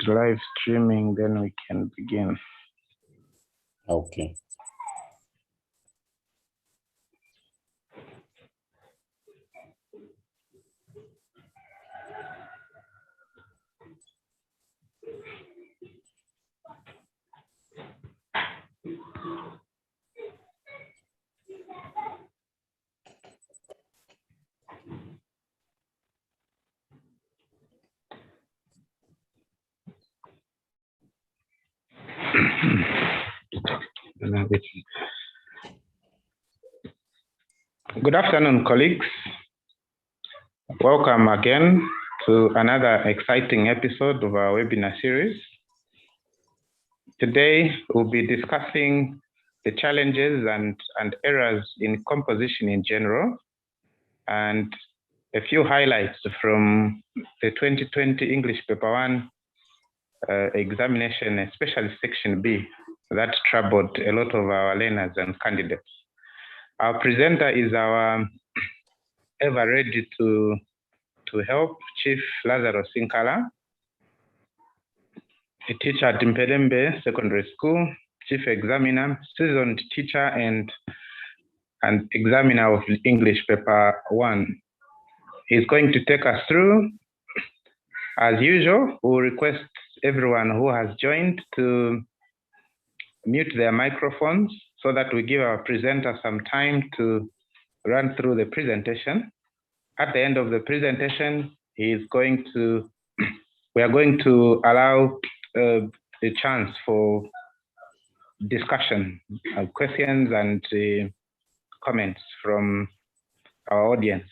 live streaming, then we can begin. Okay. Good afternoon, colleagues. Welcome again to another exciting episode of our webinar series. Today, we'll be discussing the challenges and errors in composition in general, and a few highlights from the 2020 English Paper 1 examination, especially Section B, that troubled a lot of our learners and candidates. Our presenter is our ever ready to help, Chief Lazarus Sinkala, a teacher at Mpelembe Secondary School, Chief Examiner, seasoned teacher and examiner of English Paper 1. He's going to take us through. As usual, we'll request everyone who has joined to mute their microphones so that we give our presenter some time to run through the presentation. At the end of the presentation, we are going to allow a chance for discussion, questions and comments from our audience.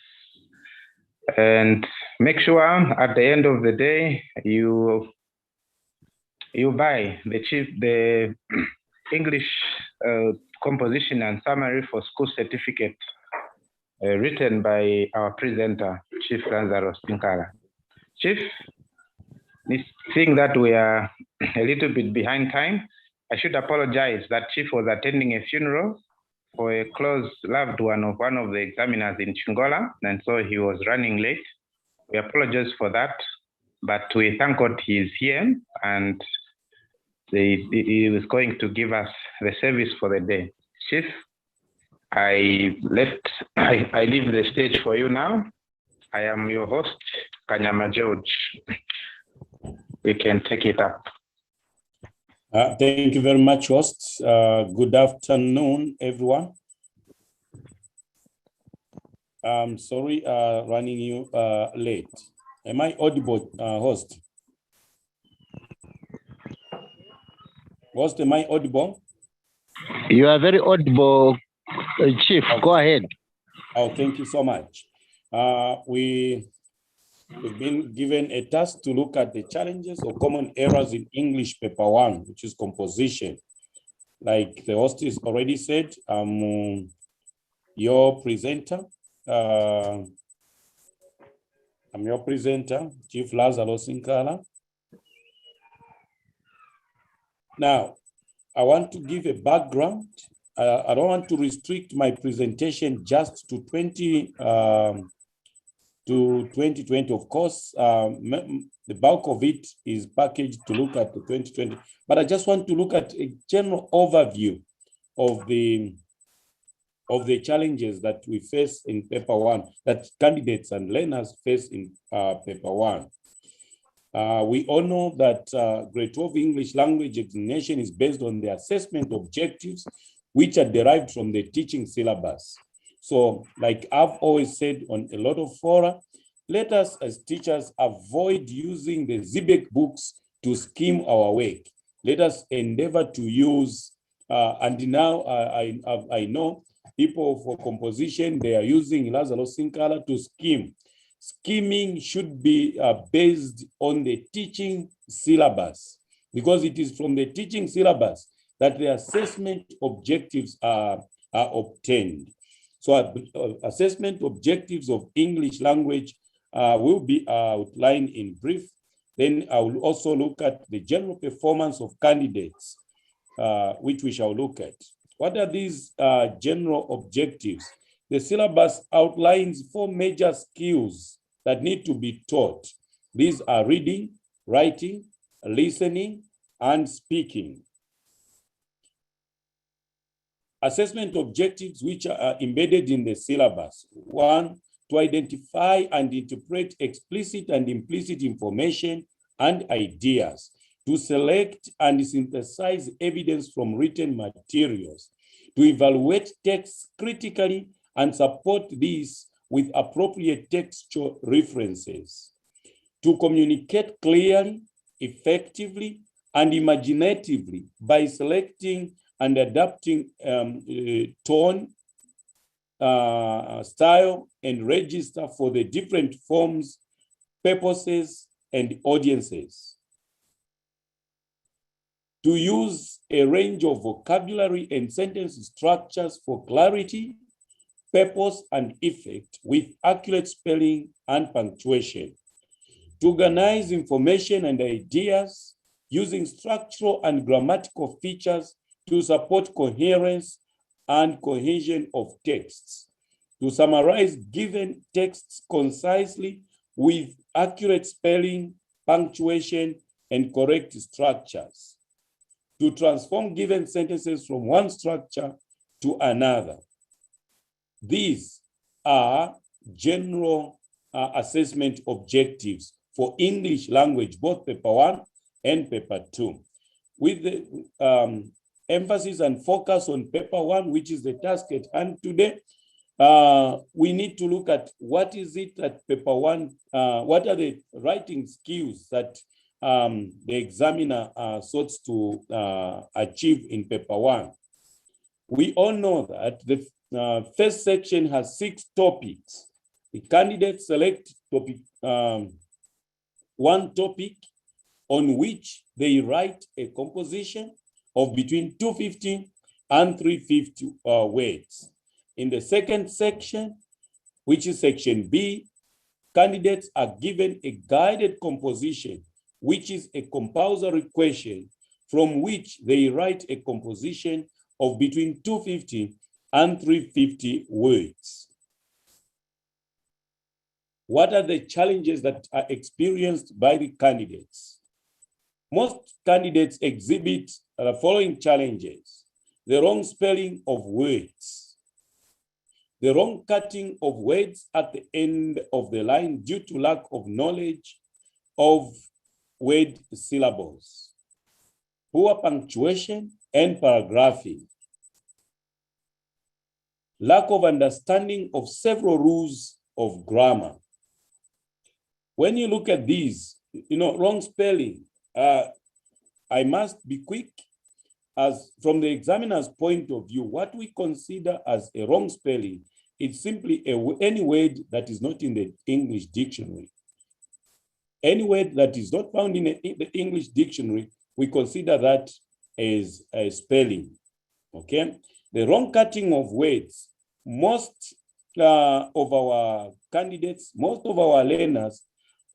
And make sure at the end of the day, you buy the English composition and summary for school certificate written by our presenter, Chief Lazarus Sinkala. Chief, seeing that we are a little bit behind time, I should apologize that Chief was attending a funeral for a close loved one of the examiners in Sinkala, and so he was running late. We apologize for that, but we thank God he is here, and he was going to give us the service for the day. Chief, I leave the stage for you now. I am your host, Kanyama George. We can take it up. Thank you very much, host. Good afternoon, everyone. I'm sorry, running you late. Am I audible, host? Host, am I audible? You are very audible, Chief. Okay. Go ahead. Oh, thank you so much. We've been given a task to look at the challenges or common errors in English Paper 1, which is composition. Like the host has already said, I'm your presenter. I'm your presenter, Chief Lazarus Sinkala. Now, I want to give a background. I don't want to restrict my presentation just to 2020. Of course, the bulk of it is packaged to look at the 2020, but I just want to look at a general overview of the challenges that we face in Paper 1, that candidates and learners face in Paper 1. We all know that Grade 12 English language examination is based on the assessment objectives, which are derived from the teaching syllabus. So, like I've always said on a lot of fora, let us as teachers avoid using the Zibek books to skim our work. Let us endeavor to use, and now I know people for composition, they are using Lazarus Sinkala to skim. Skimming should be based on the teaching syllabus, because it is from the teaching syllabus that the assessment objectives are obtained. So assessment objectives of English language will be outlined in brief. Then I will also look at the general performance of candidates, which we shall look at. What are these general objectives? The syllabus outlines 4 major skills that need to be taught. These are reading, writing, listening, and speaking. Assessment objectives which are embedded in the syllabus. 1, to identify and interpret explicit and implicit information and ideas, to select and synthesize evidence from written materials, to evaluate texts critically and support these with appropriate textual references, to communicate clearly, effectively, and imaginatively by selecting and adapting tone, style, and register for the different forms, purposes, and audiences. To use a range of vocabulary and sentence structures for clarity, purpose, and effect with accurate spelling and punctuation. To organize information and ideas using structural and grammatical features to support coherence and cohesion of texts. To summarize given texts concisely with accurate spelling, punctuation, and correct structures. To transform given sentences from one structure to another. These are general assessment objectives for English language, both paper 1 and paper 2. With the emphasis and focus on paper 1, which is the task at hand today, we need to look at what is it that paper 1, what are the writing skills that the examiner sought to achieve in paper 1. We all know that the first section has 6 topics. The candidates select topic, one topic on which they write a composition of between 250 and 350 words. In the second section, which is section B, candidates are given a guided composition, which is a compulsory question from which they write a composition of between 250 and 350 words. What are the challenges that are experienced by the candidates? Most candidates exhibit the following challenges: the wrong spelling of words, the wrong cutting of words at the end of the line due to lack of knowledge of word syllables, poor punctuation and paragraphing, lack of understanding of several rules of grammar. When you look at these, wrong spelling, I must be quick. As from the examiner's point of view, what we consider as a wrong spelling is simply any word that is not in the English dictionary. Any word that is not found in the English dictionary, we consider that as a spelling, okay? The wrong cutting of words, most of our candidates, most of our learners,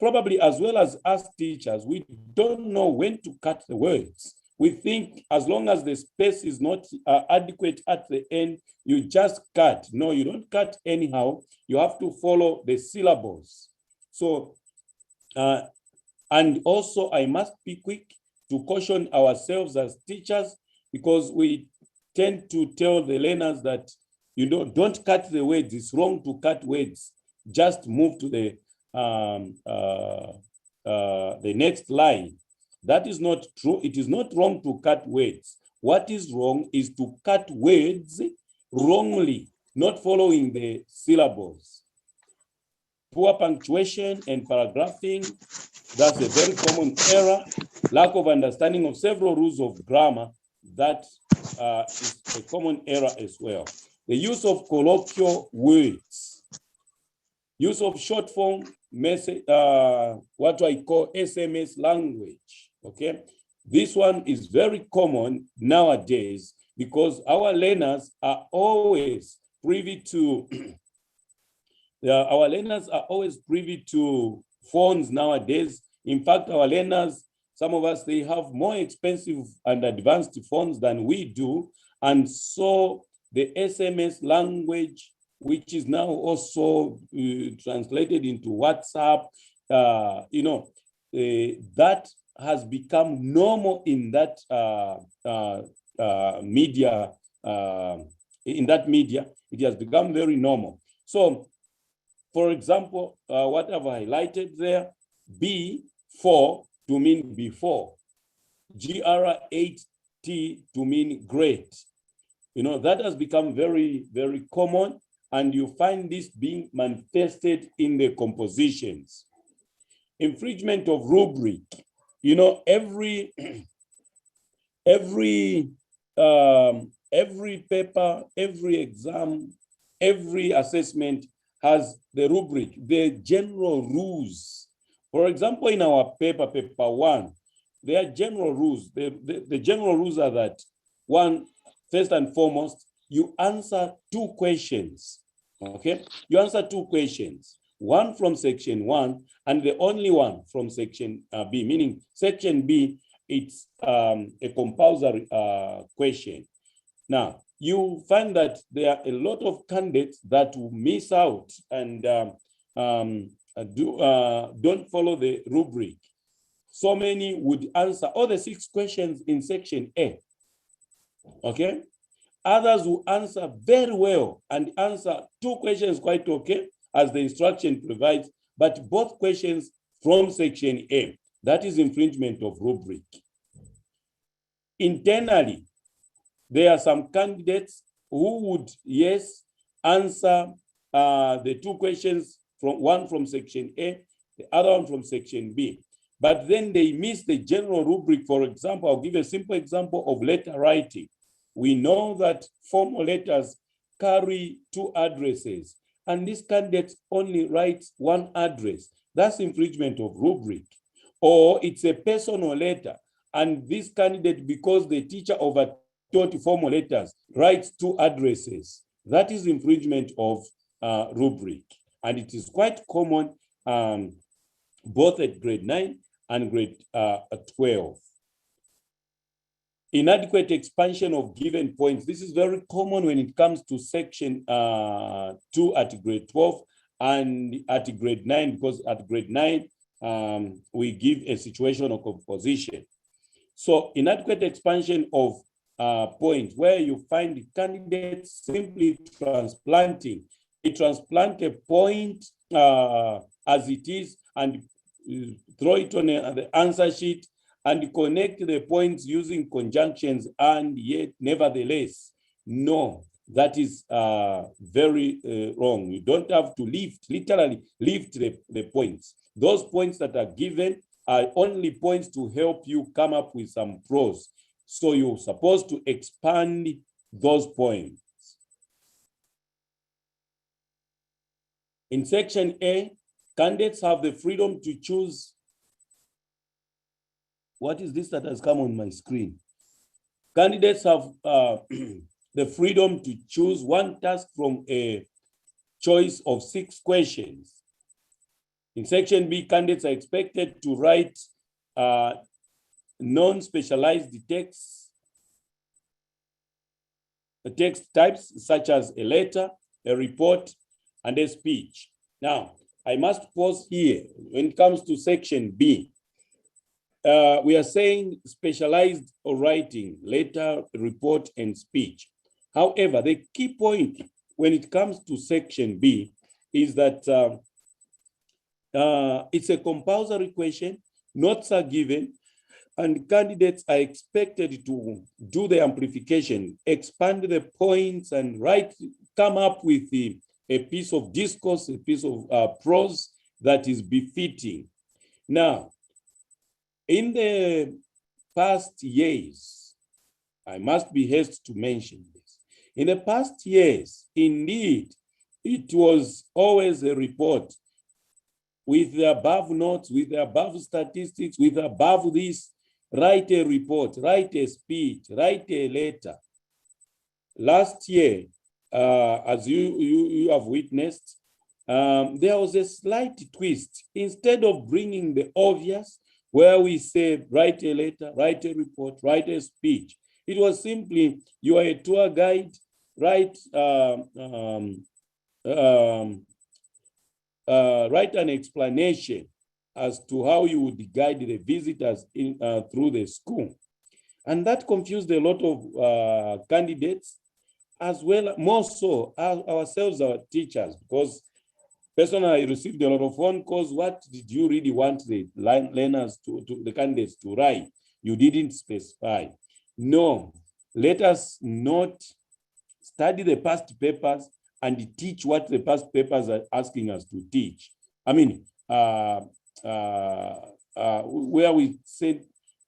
probably as well as us teachers, we don't know when to cut the words. We think as long as the space is not adequate at the end, you just cut. No, you don't cut anyhow. You have to follow the syllables. So, and also I must be quick to caution ourselves as teachers, because we tend to tell the learners that, don't cut the words. It's wrong to cut words. Just move to the next line. That is not true. It is not wrong to cut words. What is wrong is to cut words wrongly, not following the syllables. Poor punctuation and paragraphing, that's a very common error. Lack of understanding of several rules of grammar, that is a common error as well. The use of colloquial words. Use of short form message, what I call SMS language, okay? This one is very common nowadays because our learners are always privy to, phones nowadays. In fact, our learners, some of us, they have more expensive and advanced phones than we do. And so the SMS language, which is now also translated into WhatsApp, that has become normal in that media. In that media, it has become very normal. So, for example, what I've highlighted there, B4 to mean before, GR8T to mean great. That has become very, very common, and you find this being manifested in the compositions. Infringement of rubric. Every paper, every exam, every assessment has the rubric, the general rules. For example, in our paper 1, there are general rules. The general rules are that, one, first and foremost, you answer 2 questions, okay? You answer 2 questions, one from section 1 and the only one from section B, meaning section B, it's a compulsory question. Now, you find that there are a lot of candidates that will miss out and don't follow the rubric. So many would answer all the 6 questions in section A, okay? Others will answer very well and answer 2 questions quite okay, as the instruction provides, but both questions from section A. That is infringement of rubric. Internally, there are some candidates who would, yes, answer the 2 questions, one from section A, the other one from section B. But then they miss the general rubric. For example, I'll give a simple example of letter writing. We know that formal letters carry 2 addresses, and this candidate only writes 1 address. That's infringement of rubric. Or it's a personal letter, and this candidate, because the teacher overtaught formal letters, writes 2 addresses. That is infringement of rubric. And it is quite common both at grade 9 and grade 12. Inadequate expansion of given points. This is very common when it comes to section 2 at grade 12 and at grade 9, because at grade 9, we give a situational composition. So inadequate expansion of points, where you find the candidates simply transplanting. They transplant a point as it is and throw it on the answer sheet and connect the points using conjunctions, and yet nevertheless, no, that is very wrong. You don't have to literally lift the points. Those points that are given are only points to help you come up with some prose. So you're supposed to expand those points. In section A, candidates have the freedom to choose. What is this that has come on my screen? Candidates have the freedom to choose 1 task from a choice of 6 questions. In section B, candidates are expected to write non-specialized text types, such as a letter, a report, and a speech. Now, I must pause here. When it comes to section B, we are saying specialized writing, letter, report, and speech. However, the key point when it comes to section B is that it's a compulsory question, notes are given, and candidates are expected to do the amplification, expand the points, and come up with a piece of discourse, a piece of prose that is befitting. Now, in the past years, I must be hasty to mention this. In the past years, indeed, it was always a report with the above notes, with the above statistics, with above this, write a report, write a speech, write a letter. Last year, as you have witnessed, there was a slight twist. Instead of bringing the obvious, where we say, write a letter, write a report, write a speech, it was simply, you are a tour guide, write an explanation. as to how you would guide the visitors in, through the school. And that confused a lot of candidates, as well, more so ourselves, our teachers, because personally, I received a lot of phone calls. What did you really want the learners the candidates to write? You didn't specify. No, let us not study the past papers and teach what the past papers are asking us to teach. I mean, where we said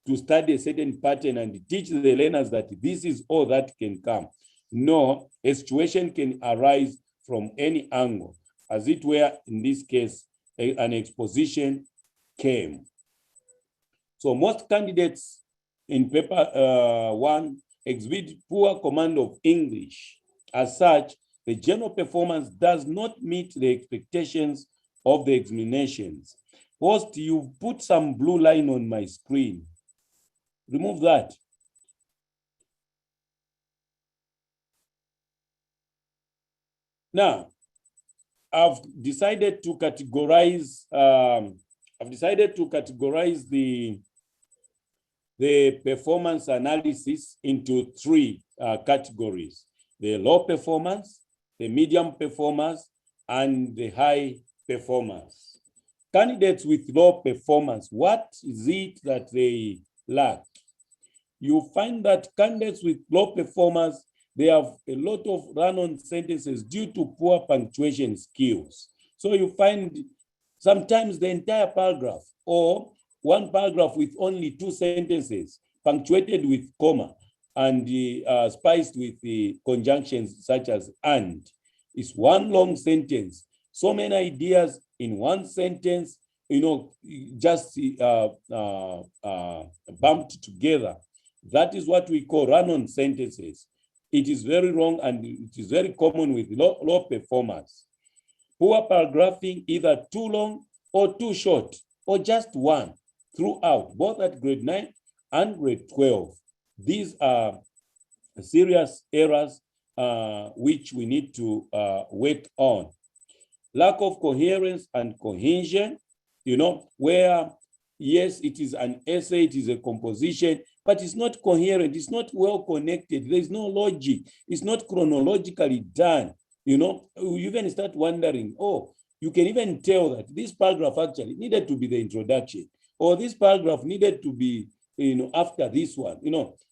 to study a certain pattern and teach the learners that this is all that can come. No, a situation can arise from any angle, as it were, in this case, an exposition came. So most candidates in paper 1 exhibit poor command of English. As such, the general performance does not meet the expectations of the examinations. First, you put some blue line on my screen. Remove that. Now, I've decided to categorize. The performance analysis into 3 categories: the low performance, the medium performance, and the high performance. Candidates with low performance, what is it that they lack? You find that candidates with low performance, they have a lot of run-on sentences due to poor punctuation skills. So you find sometimes the entire paragraph or one paragraph with only 2 sentences punctuated with comma and spiced with the conjunctions such as and. It's one long sentence. So many ideas in one sentence, just bumped together. That is what we call run-on sentences. It is very wrong and it is very common with low performers. Poor paragraphing, either too long or too short, or just one throughout, both at grade 9 and grade 12. These are serious errors which we need to work on. Lack of coherence and cohesion, where, yes, it is an essay, it is a composition, but it's not coherent, it's not well connected, there's no logic, it's not chronologically done. You even start wondering, you can even tell that this paragraph actually needed to be the introduction, or this paragraph needed to be, after this one,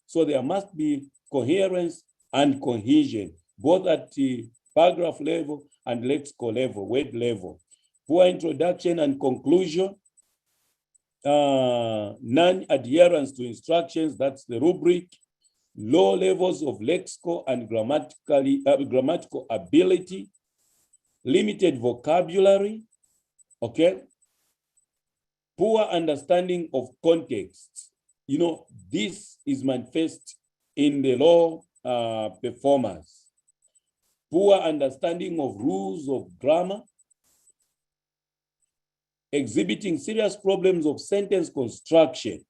So there must be coherence and cohesion, both at the paragraph level and lexical level, word level. Poor introduction and conclusion, non-adherence to instructions, that's the rubric. Low levels of lexical and grammatical ability, limited vocabulary, okay? Poor understanding of context. This is manifest in the low performance. Poor understanding of rules of grammar, exhibiting serious problems of sentence construction.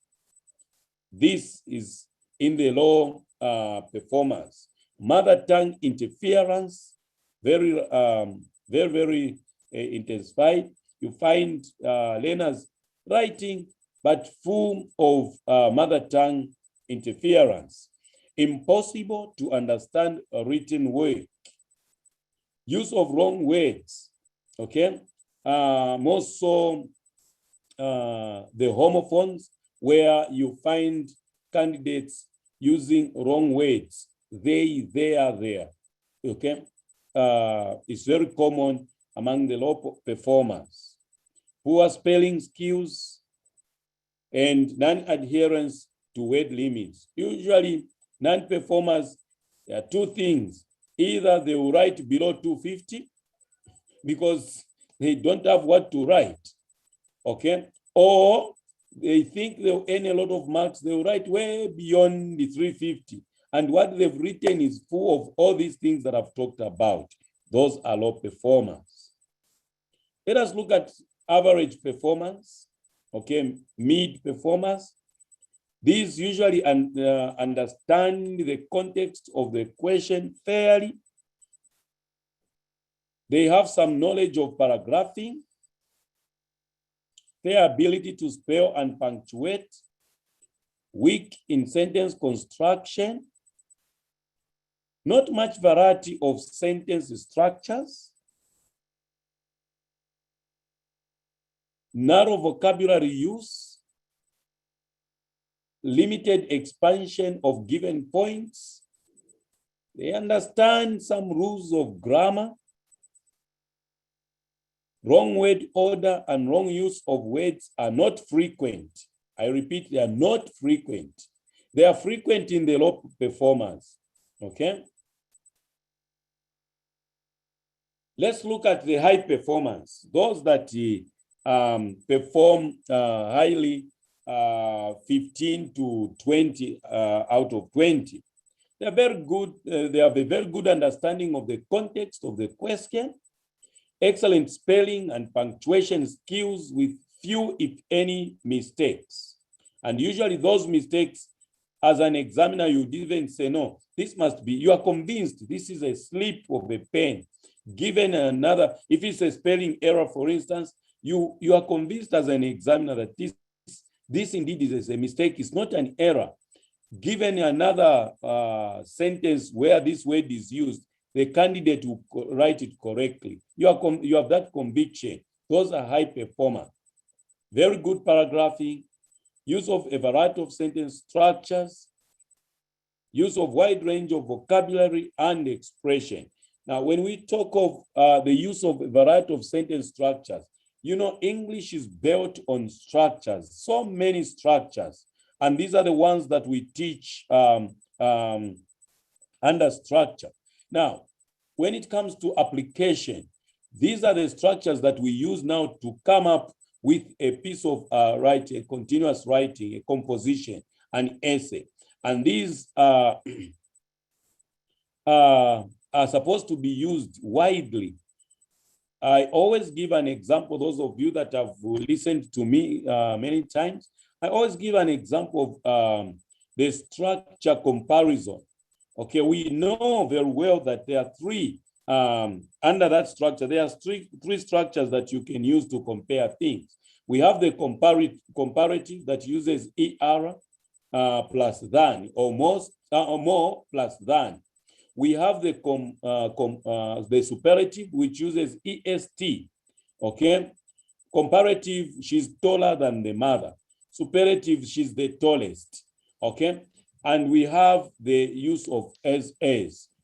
This is in the low performance. Mother tongue interference, very intensified. You find learners writing, but full of mother tongue interference. Impossible to understand a written word. Use of wrong words, okay? More so the homophones, where you find candidates using wrong words. They are there, okay? It's very common among the low performers. Poor spelling skills and non-adherence to word limits. Usually, non-performers, there are 2 things. Either they will write below 250 because they don't have what to write, okay? Or they think they'll earn a lot of marks, they'll write way beyond the 350. And what they've written is full of all these things that I've talked about. Those are low performers. Let us look at average performance, okay? Mid performance. These usually understand the context of the question fairly. They have some knowledge of paragraphing, their ability to spell and punctuate, weak in sentence construction, not much variety of sentence structures, narrow vocabulary use, limited expansion of given points. They understand some rules of grammar, wrong word order and wrong use of words are not frequent. I repeat, they are not frequent. They are frequent in the low performance, okay? Let's look at the high performance. Those that perform highly, 15 to 20 out of 20. They're very good. They have a very good understanding of the context of the question, excellent spelling and punctuation skills with few, if any, mistakes. And usually those mistakes, as an examiner, you'd even say, no, this must be, you are convinced this is a slip of a pen. Given another, if it's a spelling error, for instance, you are convinced as an examiner that this indeed is a mistake. It's not an error. Given another sentence where this word is used, the candidate will write it correctly. You have that conviction. Those are high performers. Very good paragraphing, use of a variety of sentence structures, use of wide range of vocabulary and expression. Now, when we talk of the use of a variety of sentence structures, you know, English is built on structures, so many structures. And these are the ones that we teach under structure. Now, when it comes to application, these are the structures that we use now to come up with a piece of writing, a continuous writing, a composition, an essay. And these are supposed to be used widely. I always give an example, those of you that have listened to me many times, I always give an example of the structure comparison. Okay, we know very well that there are three, under that structure, there are three structures that you can use to compare things. We have the comparative that uses ER plus than, or more plus than. We have the superlative, which uses EST, okay? Comparative, she's taller than the mother. Superlative, she's the tallest, okay? And we have the use of as,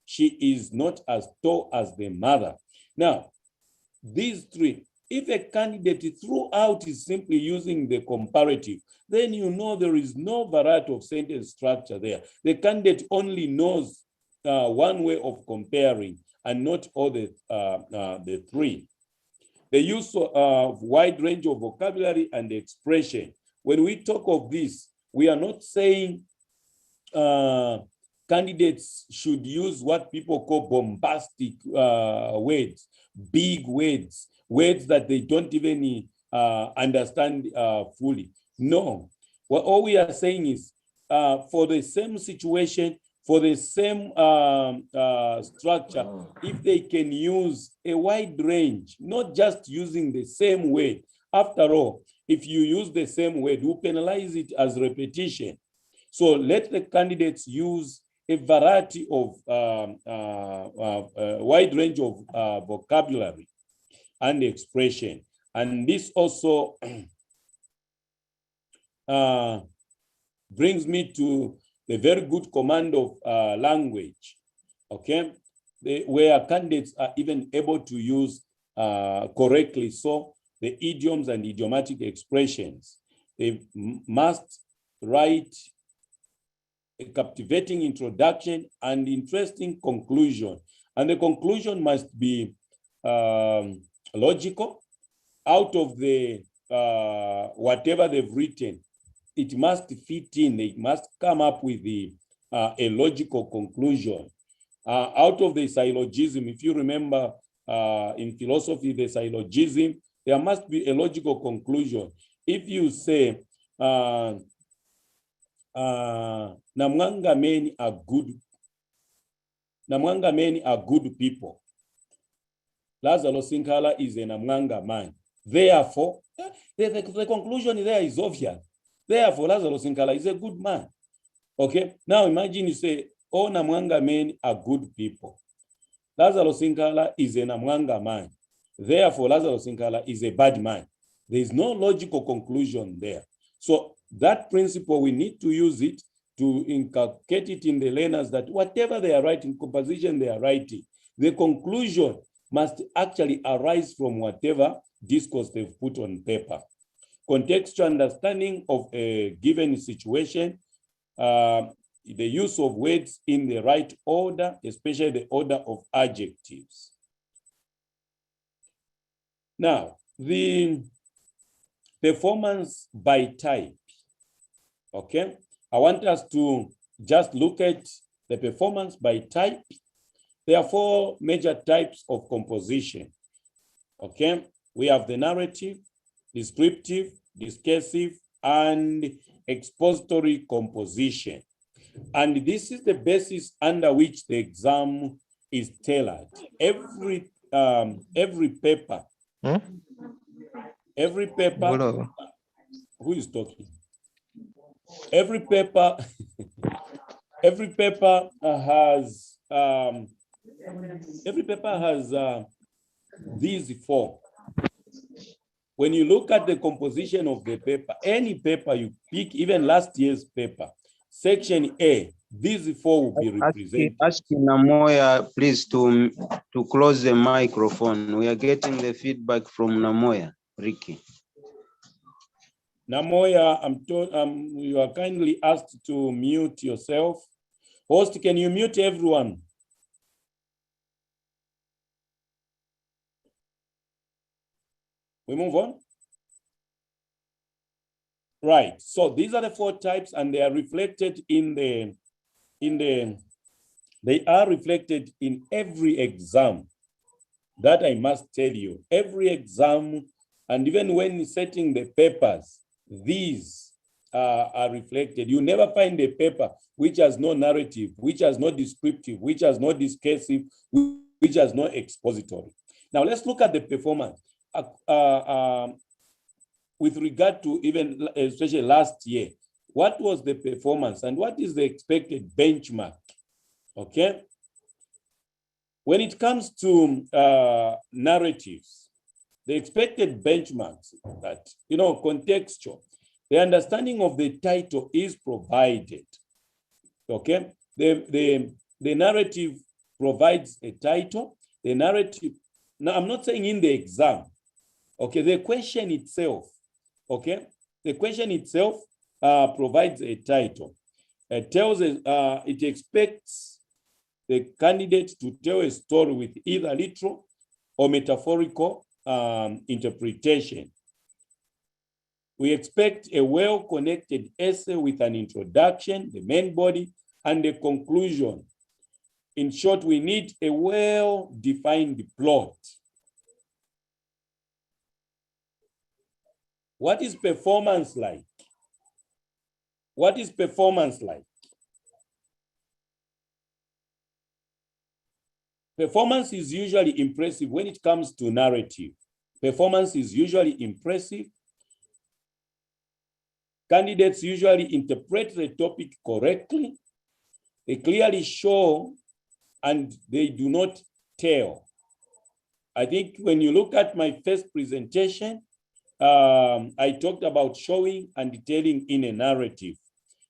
she is not as tall as the mother. Now, these three, if a candidate throughout is simply using the comparative, then you know there is no variety of sentence structure there. The candidate only knows one way of comparing and not all the three. The use of wide range of vocabulary and expression. When we talk of this, we are not saying candidates should use what people call bombastic words, big words, words that they don't even understand fully. No, what all we are saying is for the same situation, for the same structure, if they can use a wide range, not just using the same word. After all, if you use the same word, you penalize it as repetition. So let the candidates use a variety of wide range of vocabulary and expression. And this also brings me to the very good command of language, okay? Where candidates are even able to use correctly so the idioms and idiomatic expressions. They must write a captivating introduction and interesting conclusion. And the conclusion must be logical. Out of the whatever they've written, it must fit in. They must come up with a logical conclusion. Out of the syllogism, if you remember in philosophy, the syllogism, there must be a logical conclusion. If you say, Namwanga men are good people. Lazarus Sinkala is a Namwanga man. Therefore, The conclusion there is obvious. Therefore, Lazarus Sinkala is a good man. Okay, now imagine you say, all Namwanga men are good people. Lazarus Sinkala is a Namwanga man. Therefore, Lazarus Sinkala is a bad man. There is no logical conclusion there. So that principle, we need to use it to inculcate it in the learners that whatever they are writing, composition they are writing, the conclusion must actually arise from whatever discourse they've put on paper. Contextual understanding of a given situation, the use of words in the right order, especially the order of adjectives. Now, the performance by type, okay? I want us to just look at the performance by type. There are 4 major types of composition, okay? We have the narrative, descriptive, discursive, and expository composition. And this is the basis under which the exam is tailored. Every paper, who is talking? Every paper has these 4. When you look at the composition of the paper, any paper you pick, even last year's paper, section A, these 4 will be represented. Asking Namoya, please, to close the microphone. We are getting the feedback from Namoya, Ricky. Namoya, you are kindly asked to mute yourself. Host, can you mute everyone? We move on. Right. So these are the 4 types, and they are reflected they are reflected in every exam. That I must tell you, every exam, and even when setting the papers, these are reflected. You never find a paper which has no narrative, which has no descriptive, which has no discursive, which has no expository. Now let's look at the performance. With regard to even, especially last year, what was the performance and what is the expected benchmark? Okay. When it comes to narratives, the expected benchmarks that, contextual, the understanding of the title is provided. Okay. The narrative provides a title. The narrative, now I'm not saying in the exam. Okay, the question itself, okay? The question itself provides a title. It tells us, it expects the candidate to tell a story with either literal or metaphorical interpretation. We expect a well-connected essay with an introduction, the main body, and a conclusion. In short, we need a well-defined plot. What is performance like? What is performance like? Performance is usually impressive when it comes to narrative. Performance is usually impressive. Candidates usually interpret the topic correctly. They clearly show and they do not tell. I think when you look at my first presentation, I talked about showing and telling in a narrative.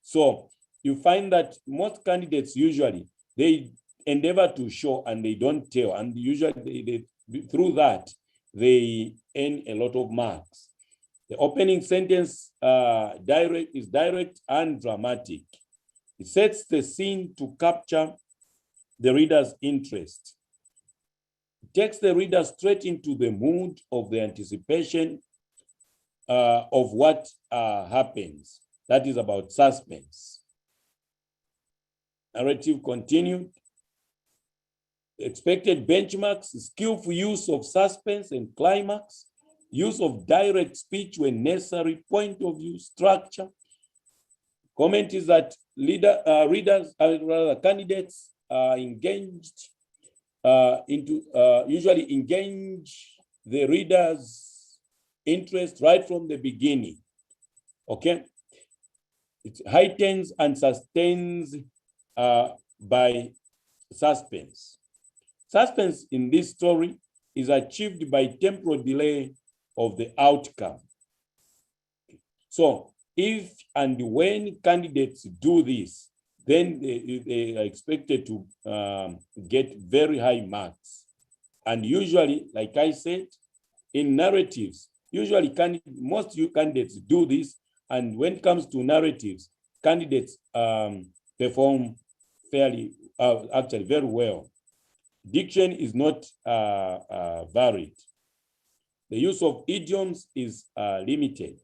So you find that most candidates usually, they endeavor to show and they don't tell. And usually through that, they earn a lot of marks. The opening sentence is direct and dramatic. It sets the scene to capture the reader's interest. It takes the reader straight into the mood of the anticipation of what happens. That is about suspense. Narrative continued. Expected benchmarks, skillful use of suspense and climax, use of direct speech when necessary, point of view, structure. Comment is that candidates are engaged usually engage the readers interest right from the beginning. Okay? It heightens and sustains by suspense. Suspense in this story is achieved by temporal delay of the outcome. So if and when candidates do this, then they are expected to get very high marks. And usually, like I said, in narratives, usually most candidates do this. And when it comes to narratives, candidates perform fairly, actually very well. Diction is not varied. The use of idioms is limited.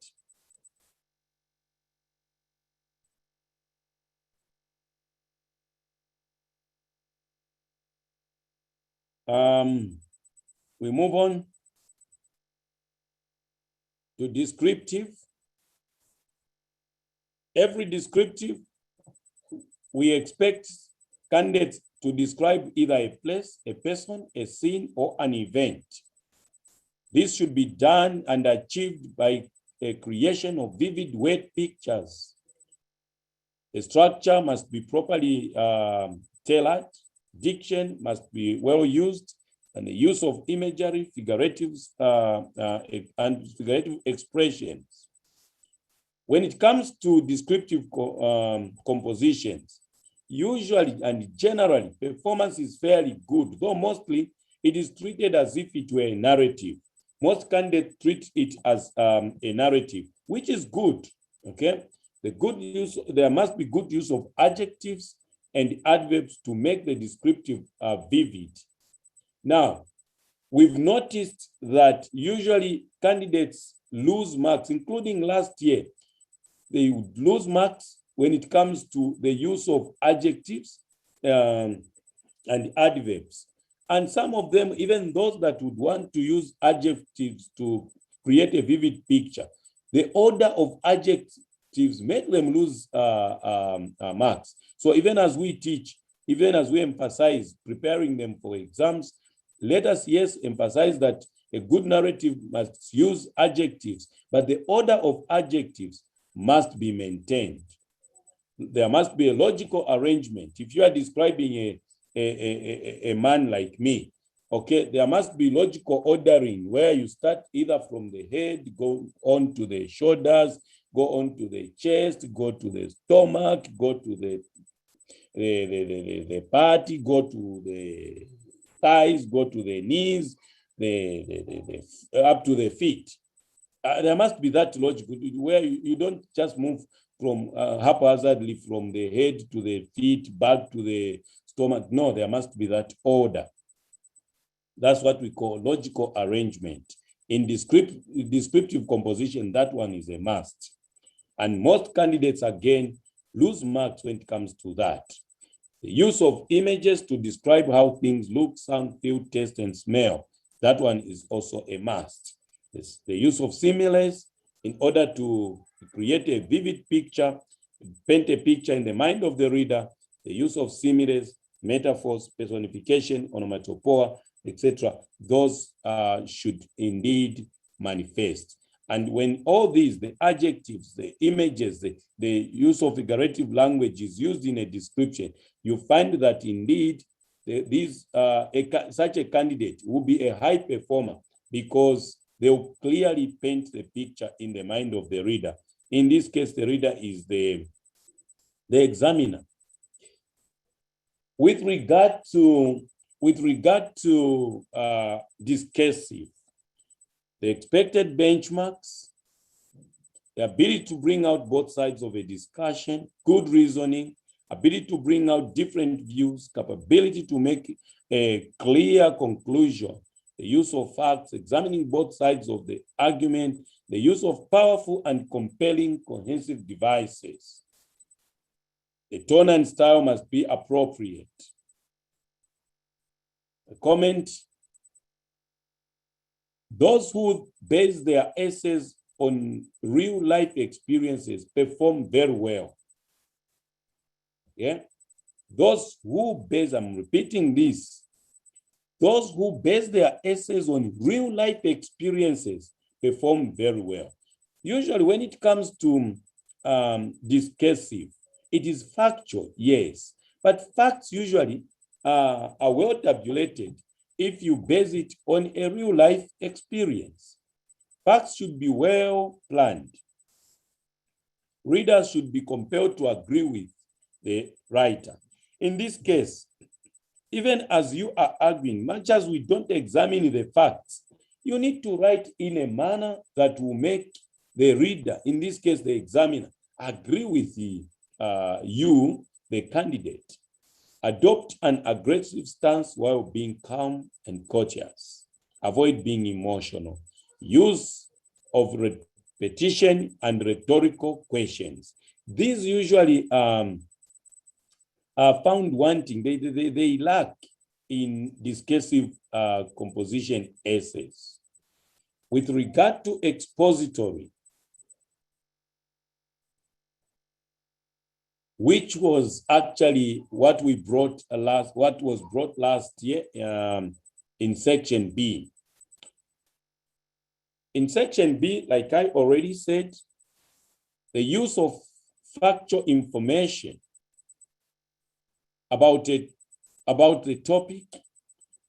We move on to descriptive. Every descriptive, we expect candidates to describe either a place, a person, a scene, or an event. This should be done and achieved by a creation of vivid word pictures. The structure must be properly tailored. Diction must be well used, and the use of imagery, and figurative expressions. When it comes to descriptive compositions, usually and generally, performance is fairly good, though mostly it is treated as if it were a narrative. Most candidates treat it as a narrative, which is good, okay? There must be good use of adjectives and adverbs to make the descriptive vivid. Now, we've noticed that usually candidates lose marks, including last year. They would lose marks when it comes to the use of adjectives and adverbs. And some of them, even those that would want to use adjectives to create a vivid picture, the order of adjectives make them lose marks. So even as we teach, even as we emphasize preparing them for exams, let us, yes, emphasize that a good narrative must use adjectives, but the order of adjectives must be maintained. There must be a logical arrangement. If you are describing a man like me, okay, there must be logical ordering where you start either from the head, go on to the shoulders, go on to the chest, go to the stomach, go to the body, go to the thighs, go to the knees, up to the feet. There must be that logic where you don't just move from haphazardly from the head to the feet, back to the stomach. No, there must be that order. That's what we call logical arrangement. In descriptive composition, that one is a must. And most candidates, again, lose marks when it comes to that. The use of images to describe how things look, sound, feel, taste, and smell. That one is also a must. It's the use of similes in order to create a vivid picture, paint a picture in the mind of the reader. The use of similes, metaphors, personification, onomatopoeia, etc. Those should indeed manifest. And when all these, the adjectives, the images, the use of figurative language is used in a description, you find that indeed such a candidate will be a high performer because they will clearly paint the picture in the mind of the reader. In this case, the reader is the examiner. With regard to discursive, the expected benchmarks, the ability to bring out both sides of a discussion, good reasoning, ability to bring out different views, capability to make a clear conclusion, the use of facts, examining both sides of the argument, the use of powerful and compelling cohesive devices. The tone and style must be appropriate. A comment: those who base their essays on real life experiences perform very well. Yeah. Those who base, I'm repeating this, those who base their essays on real life experiences perform very well. Usually when it comes to discursive, it is factual, yes, but facts usually are well tabulated if you base it on a real life experience. Facts should be well planned. Readers should be compelled to agree with the writer. In this case, even as you are arguing, much as we don't examine the facts, you need to write in a manner that will make the reader, in this case the examiner, agree with you, the candidate. Adopt an aggressive stance while being calm and courteous. Avoid being emotional. Use of repetition and rhetorical questions. These usually are found wanting. They lack in discursive composition essays. With regard to expository, which was actually what we brought what was brought last year in section B. In section B, like I already said, the use of factual information about the topic,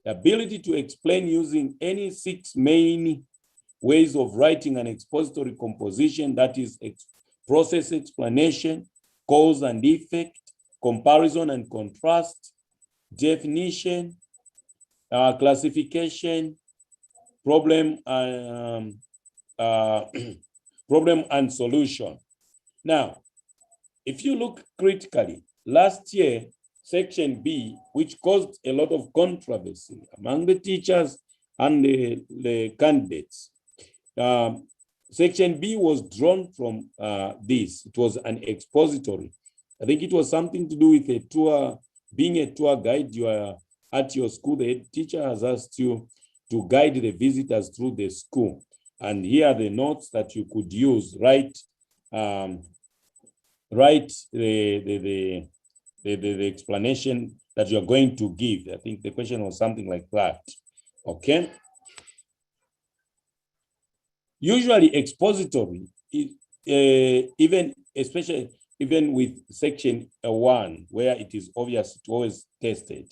the ability to explain using any 6 main ways of writing an expository composition, that is process explanation, cause and effect, comparison and contrast, definition, classification, problem and solution. Now, if you look critically, last year, section B, which caused a lot of controversy among the teachers and the candidates, section B was drawn from this. It was an expository. I think it was something to do with a tour, being a tour guide. You are at your school, the head teacher has asked you to guide the visitors through the school. And here are the notes that you could use. Write the explanation that you're going to give. I think the question was something like that. Okay. Usually expository, even with section 1, where it is obvious it's always tested,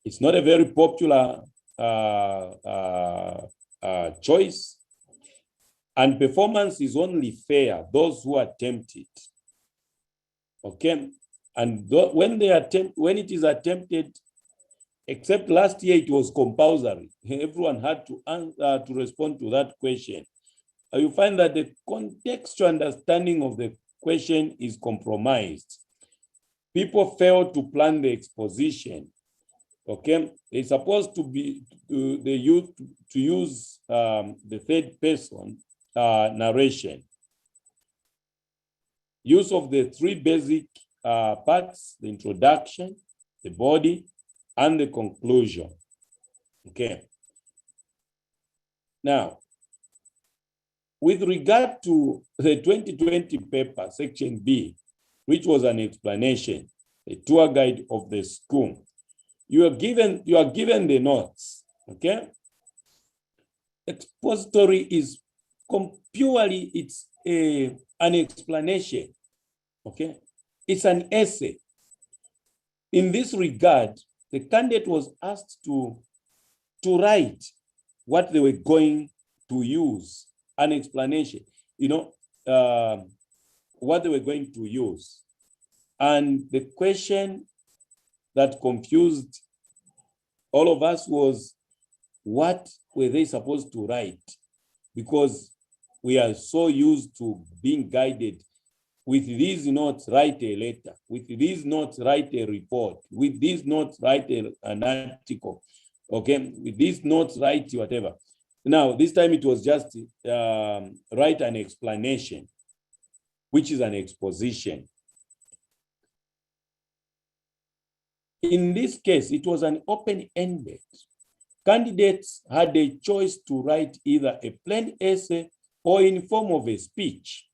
it's not a very popular choice, and performance is only fair those who attempt it. Okay, and when it is attempted, except last year it was compulsory. Everyone had to respond to that question. You find that the contextual understanding of the question is compromised. People fail to plan the exposition. Okay, it's supposed to be to use the third person narration. Use of the 3 basic parts: the introduction, the body, and the conclusion. Okay. Now, with regard to the 2020 paper, section B, which was an explanation, a tour guide of the school, you are given the notes. Okay. Expository is purely, it's an explanation. Okay. It's an essay. In this regard, the candidate was asked to write what they were going to use, an explanation, what they were going to use. And the question that confused all of us was, what were they supposed to write? Because we are so used to being guided. With these notes, write a letter. With these notes, write a report. With these notes, write an article. Okay, with these notes, write whatever. Now, this time it was just write an explanation, which is an exposition. In this case, it was an open-ended. Candidates had a choice to write either a plain essay or in form of a speech.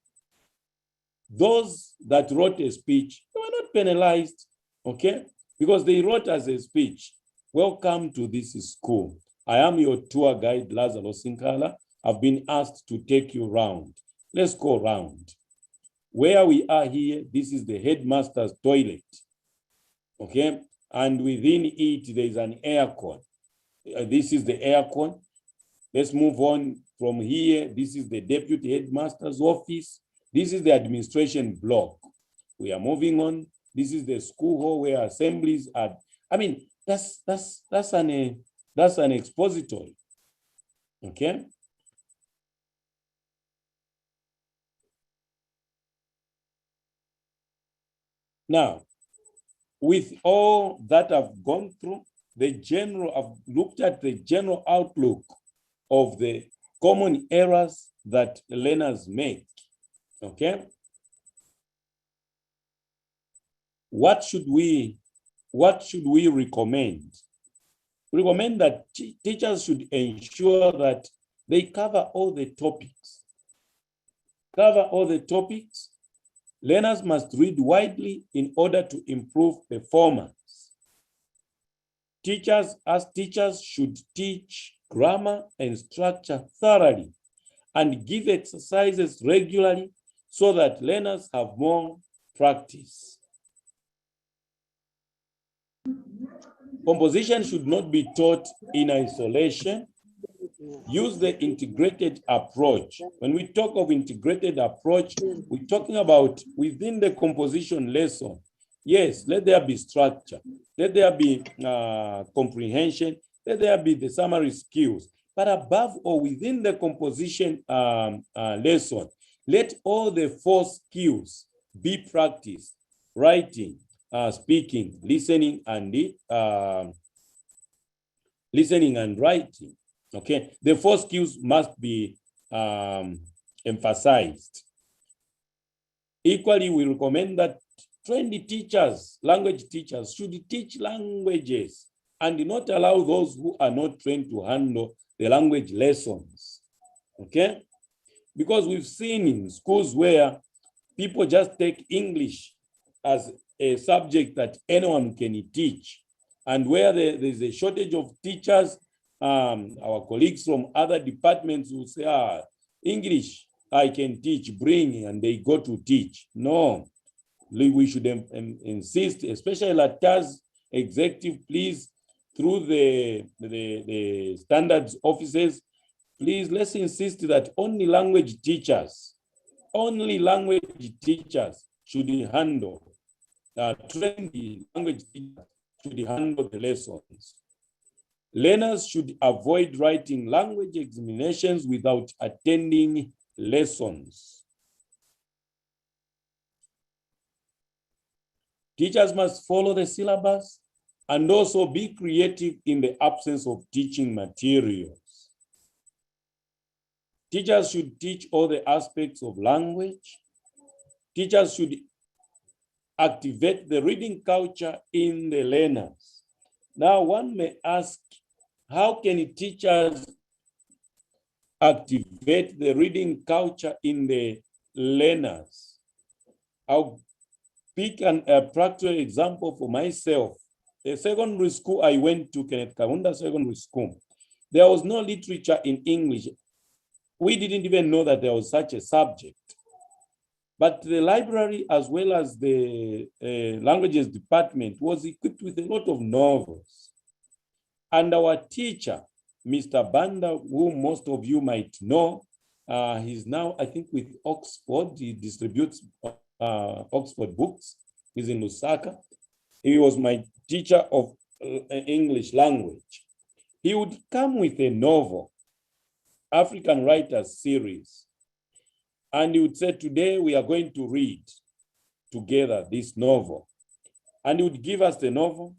Those that wrote a speech, they were not penalized, okay? Because they wrote as a speech, welcome to this school. I am your tour guide, Lazaro Sinkala. I've been asked to take you round. Let's go round. Where we are here, this is the headmaster's toilet. Okay, and within it, there is an aircon. This is the aircon. Let's move on from here. This is the deputy headmaster's office. This is the administration block. We are moving on. This is the school hall where assemblies are. I mean, that's an expository. Okay. Now, with all that I've gone through, I've looked at the general outlook of the common errors that learners make. Okay. What should we recommend? We recommend that teachers should ensure that they cover all the topics. Learners must read widely in order to improve performance. Teachers should teach grammar and structure thoroughly and give exercises regularly so that learners have more practice. Composition should not be taught in isolation. Use the integrated approach. When we talk of integrated approach, we're talking about within the composition lesson. Yes, let there be structure. Let there be comprehension. Let there be the summary skills. But above all, within the composition lesson, let all the 4 skills be practiced: writing, speaking, listening, and writing. Okay, the 4 skills must be emphasized. Equally, we recommend that trained teachers, language teachers, should teach languages and not allow those who are not trained to handle the language lessons. Okay, because we've seen in schools where people just take English as a subject that anyone can teach, and where there's a shortage of teachers, our colleagues from other departments will say, English, I can teach, bring, and they go to teach. No, we should insist, especially LATAZ executive, please, through the standards offices, please, let's insist that only language teachers should handle, trained language teachers should handle the lessons. Learners should avoid writing language examinations without attending lessons. Teachers must follow the syllabus and also be creative in the absence of teaching materials. Teachers should teach all the aspects of language. Teachers should activate the reading culture in the learners. Now, one may ask, how can teachers activate the reading culture in the learners? I'll pick a practical example for myself. The secondary school I went to, Kenneth Kaunda Secondary School, there was no literature in English. We didn't even know that there was such a subject. But the library, as well as the languages department, was equipped with a lot of novels. And our teacher, Mr. Banda, who most of you might know, he's now, I think, with Oxford. He distributes Oxford books. He's in Lusaka. He was my teacher of English language. He would come with a novel, African Writers Series. And he would say, today we are going to read together this novel. And he would give us the novel,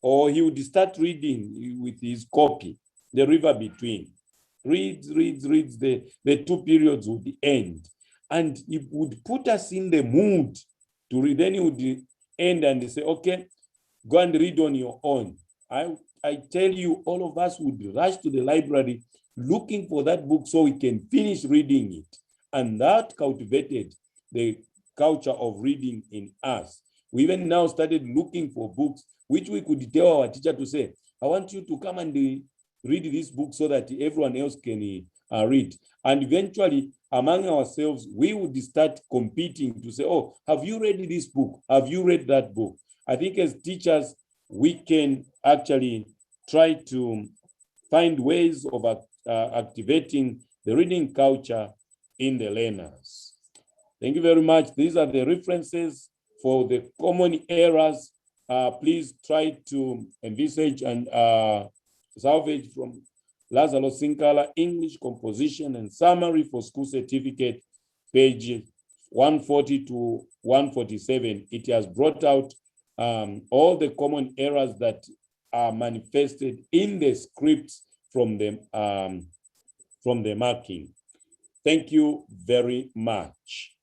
or he would start reading with his copy, The River Between. Reads, the 2 periods would end. And he would put us in the mood to read. Then he would end and say, okay, go and read on your own. I tell you, all of us would rush to the library looking for that book so we can finish reading it. And that cultivated the culture of reading in us. We even now started looking for books which we could tell our teacher to say, I want you to come and read this book so that everyone else can read. And eventually, among ourselves, we would start competing to say, oh, have you read this book? Have you read that book? I think as teachers, we can actually try to find ways of activating the reading culture in the learners. Thank you very much. These are the references for the common errors. Please try to envisage and salvage from Lazarus Sinkala, English Composition and Summary for School Certificate, page 140 to 147. It has brought out all the common errors that are manifested in the scripts from the marking. Thank you very much.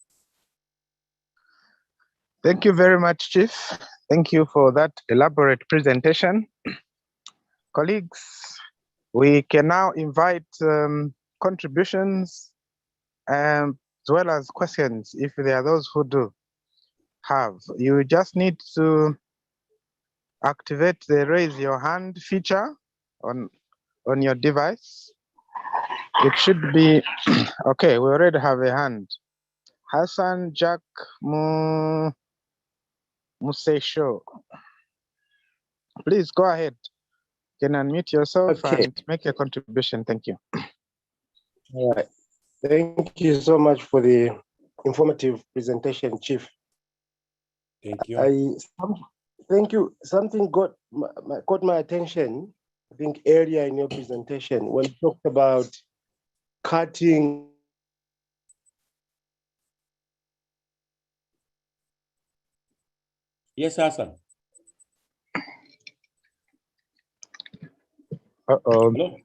Thank you very much, Chief. Thank you for that elaborate presentation. Colleagues, we can now invite contributions as well as questions if there are those who do have. You just need to activate the raise your hand feature on your device. It should be, okay, we already have a hand. Hassan Jack Musesho. Please go ahead. You can unmute yourself and make a contribution. Thank you. All right. Thank you so much for the informative presentation, Chief. Thank you. Thank you. Something caught my attention, I think, earlier in your presentation when you talked about cutting. Yes, Hassan. Hello.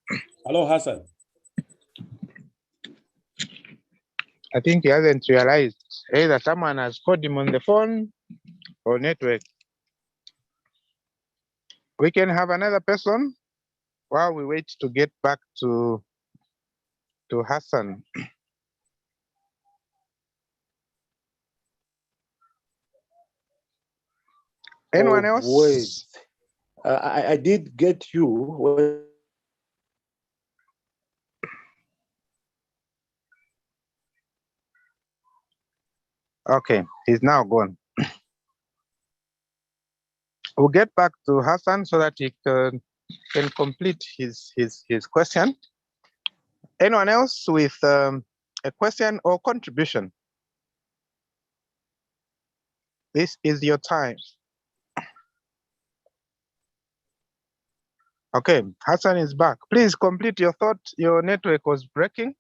Hello, Hassan. I think he hasn't realized either someone has called him on the phone or network. We can have another person while we wait to get back to Hassan. Anyone else? Words. I did get you. Okay, he's now gone. We'll get back to Hassan so that he can complete his question. Anyone else with a question or contribution? This is your time. Okay, Hassan is back. Please complete your thought. Your network was breaking.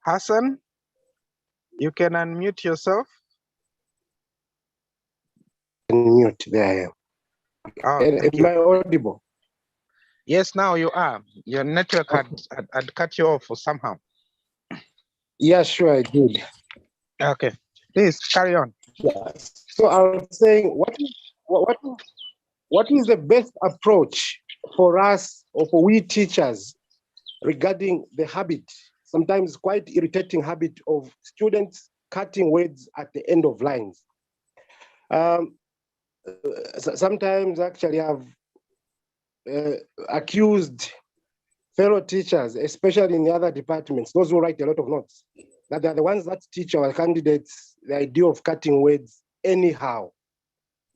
Hassan, you can unmute yourself. Mute, there I am. Oh, Am I audible? Yes, now you are. Your network had cut you off somehow. Yeah, sure, I did. Okay, please carry on. Yeah. So I was saying, what is the best approach for us or for we teachers regarding the habit, sometimes quite irritating habit of students cutting words at the end of lines? Sometimes actually I've accused fellow teachers, especially in the other departments, those who write a lot of notes, that they're the ones that teach our candidates the idea of cutting words anyhow,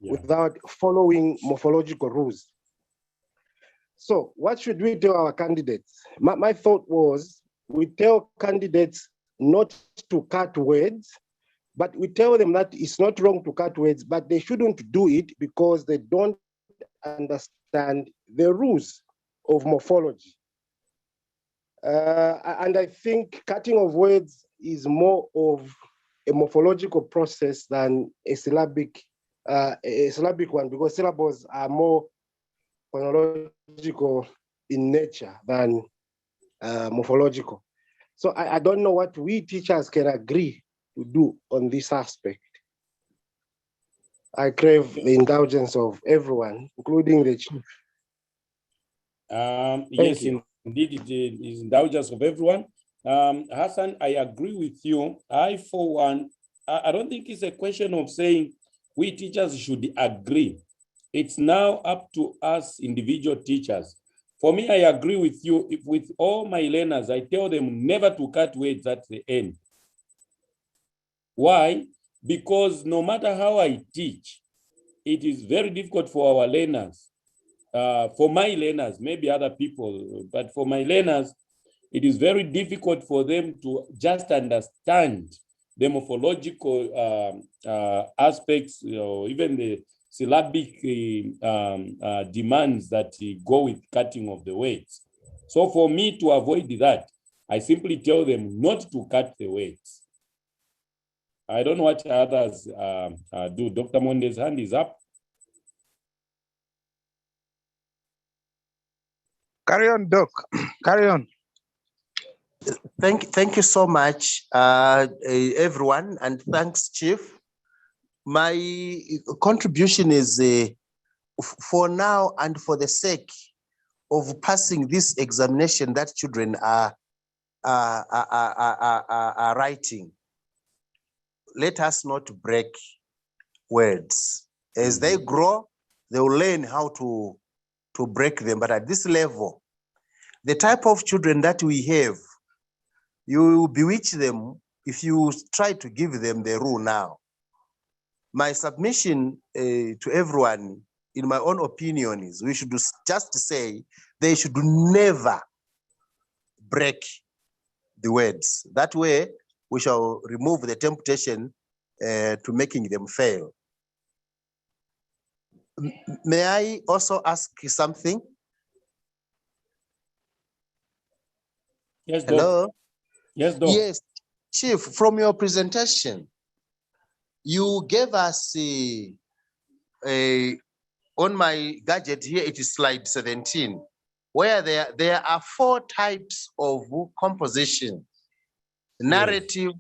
without following morphological rules. So what should we tell our candidates? My thought was, we tell candidates not to cut words, but we tell them that it's not wrong to cut words, but they shouldn't do it because they don't understand the rules of morphology. And I think cutting of words is more of a morphological process than a syllabic one, because syllables are more phonological in nature than morphological. So I don't know what we teachers can agree to do on this aspect. I crave the indulgence of everyone, including the chief. Yes, indeed, it is indulgence of everyone. Hassan, I agree with you. I, for one, I don't think it's a question of saying we teachers should agree. It's now up to us individual teachers. For me, I agree with you. If with all my learners, I tell them never to cut words at the end. Why? Because no matter how I teach, it is very difficult for our learners. For my learners, maybe other people, but for my learners, it is very difficult for them to just understand the morphological aspects, even the syllabic demands that go with cutting of the words. So for me to avoid that, I simply tell them not to cut the words. I don't know what others do. Dr. Monde's hand is up. Carry on, Doc. Carry on. Thank you so much, everyone, and thanks, Chief. My contribution is for now and for the sake of passing this examination that children are writing. Let us not break words. As they grow, they will learn how to break them. But at this level, the type of children that we have, you will bewitch them if you try to give them the rule now. My submission to everyone, in my own opinion, is we should just say they should never break the words. That way, we shall remove the temptation to making them fail. May I also ask something? Yes, Doc. Hello? Yes, Doc. Yes, Chief, from your presentation, you gave us on my gadget here, it is slide 17, where there are 4 types of composition: narrative,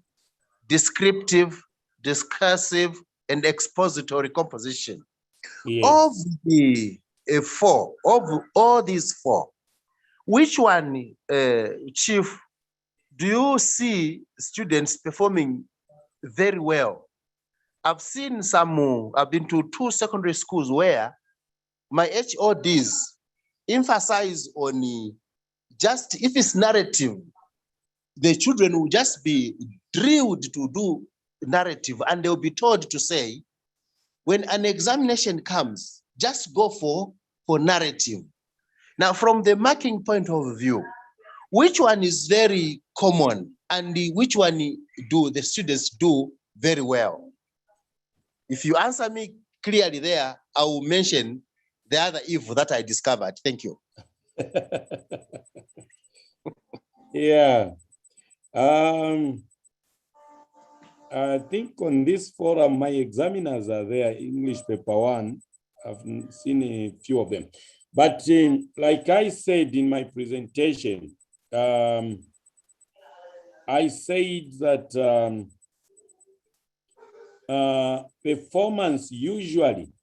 descriptive, discursive, and expository composition. Yes. Of the 4, of all these 4, which one, Chief, do you see students performing very well? I've seen some, I've been to 2 secondary schools where my HODs emphasize on just, if it's narrative, the children will just be drilled to do narrative, and they'll be told to say, when an examination comes, just go for narrative. Now, from the marking point of view, which one is very common and which one do the students do very well? If you answer me clearly there, I will mention the other evil that I discovered. Thank you. Yeah. I think on this forum, my examiners are there, English paper 1. I've seen a few of them. But like I said in my presentation, I said that performance usually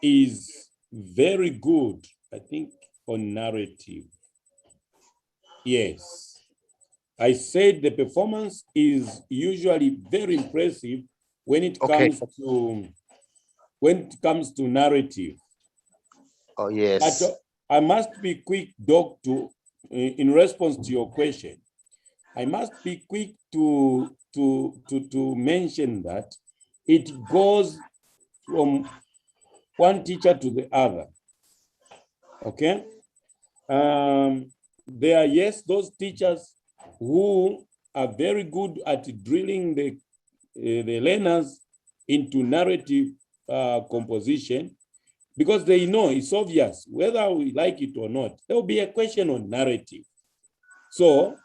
is very good, I think, on narrative. Yes. I said the performance is usually very impressive when it comes to narrative. Oh, yes. But I must be quick, Doc, in response to your question. I must be quick to mention that it goes from one teacher to the other. Okay. There are, yes, those teachers who are very good at drilling the learners into narrative composition, because they know it's obvious, whether we like it or not, there will be a question on narrative. So,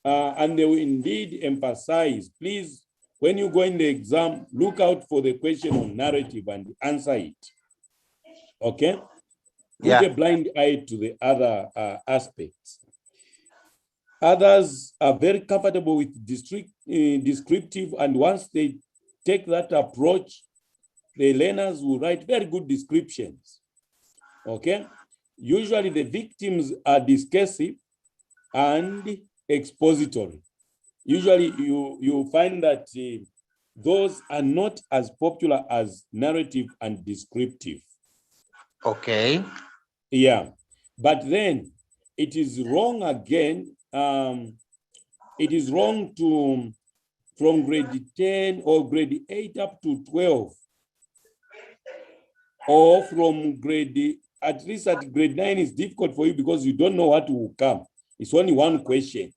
and they will indeed emphasize, please, when you go in the exam, look out for the question on narrative and answer it. Okay? Put a blind eye to the other aspects. Others are very comfortable with descriptive, and once they take that approach, the learners will write very good descriptions. Okay? Usually the victims are discursive and expository. usually you find that those are not as popular as narrative and descriptive. Okay. Yeah, but then it is wrong again. It is wrong to, from grade 10 or grade 8 up to 12, or from grade, at least at grade 9 is difficult for you because you don't know what will come. It's only one question.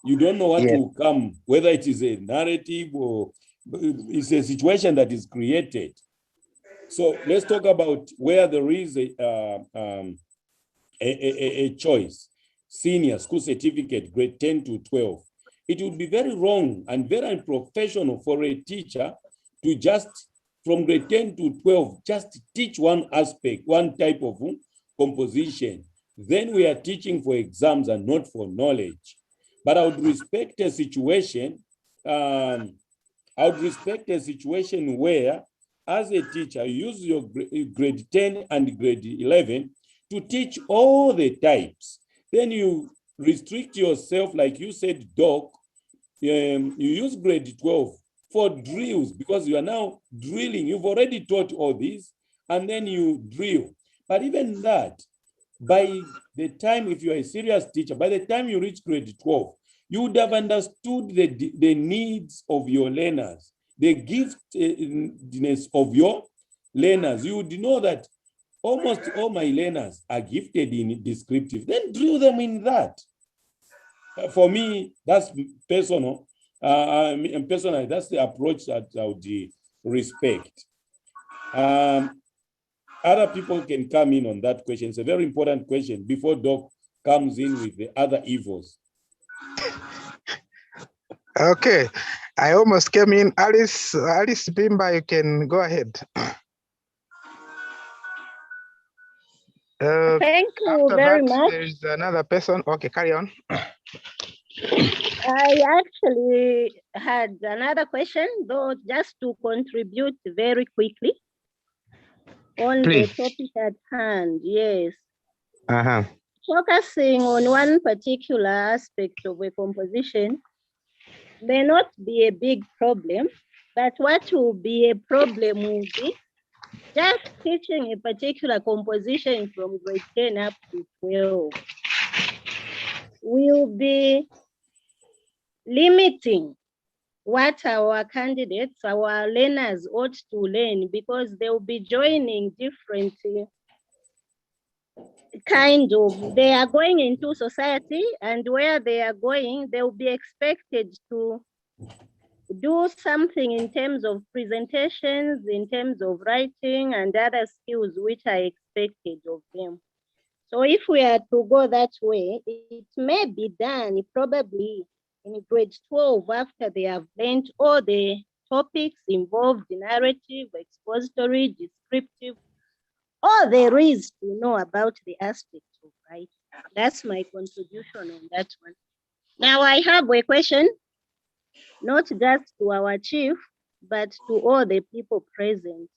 You don't know what will come, whether it is a narrative or it's a situation that is created. So let's talk about where there is a choice. Senior school certificate, grade 10 to 12. It would be very wrong and very unprofessional for a teacher to just, from grade 10 to 12, just teach one aspect, one type of composition. Then we are teaching for exams and not for knowledge. But I would respect a situation, where, as a teacher, you use your grade 10 and grade 11 to teach all the types. Then you restrict yourself, like you said, Doc, you use grade 12 for drills because you are now drilling. You've already taught all this, and then you drill. But even that, by the time, if you're a serious teacher, by the time you reach grade 12, you would have understood the needs of your learners, the giftedness of your learners. You would know that almost all my learners are gifted in descriptive. Then drill them in that. For me, that's personal. Personally, that's the approach that I would respect. Other people can come in on that question. It's a very important question before Doc comes in with the other evils. Okay, I almost came in. Alice Bimba, you can go ahead. Thank you After very that, much. there's another person. Okay, carry on. I actually had another question, though, just to contribute very quickly on Please. the topic at hand. Yes. Uh-huh. Focusing on one particular aspect of a composition may not be a big problem, but what will be a problem will be just teaching a particular composition from grade 10 up to 12 will be limiting what our candidates, our learners ought to learn, because they'll be joining different kind of, they are going into society, and where they are going, they'll be expected to do something in terms of presentations, in terms of writing and other skills which are expected of them. So if we are to go that way, it may be done probably in grade 12 after they have learned all the topics involved, narrative, expository, descriptive, all there is to know about the aspects of writing. That's my contribution on that one. Now I have a question, not just to our chief, but to all the people present.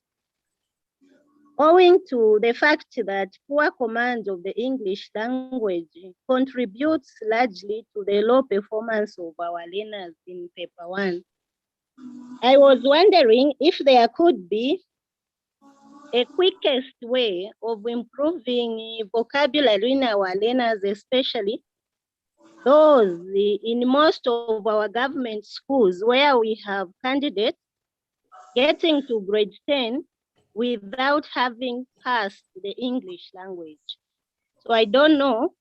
Owing to the fact that poor command of the English language contributes largely to the low performance of our learners in paper 1, I was wondering if there could be a quickest way of improving vocabulary in our learners, especially those in most of our government schools where we have candidates getting to grade 10 without having passed the English language. So I don't know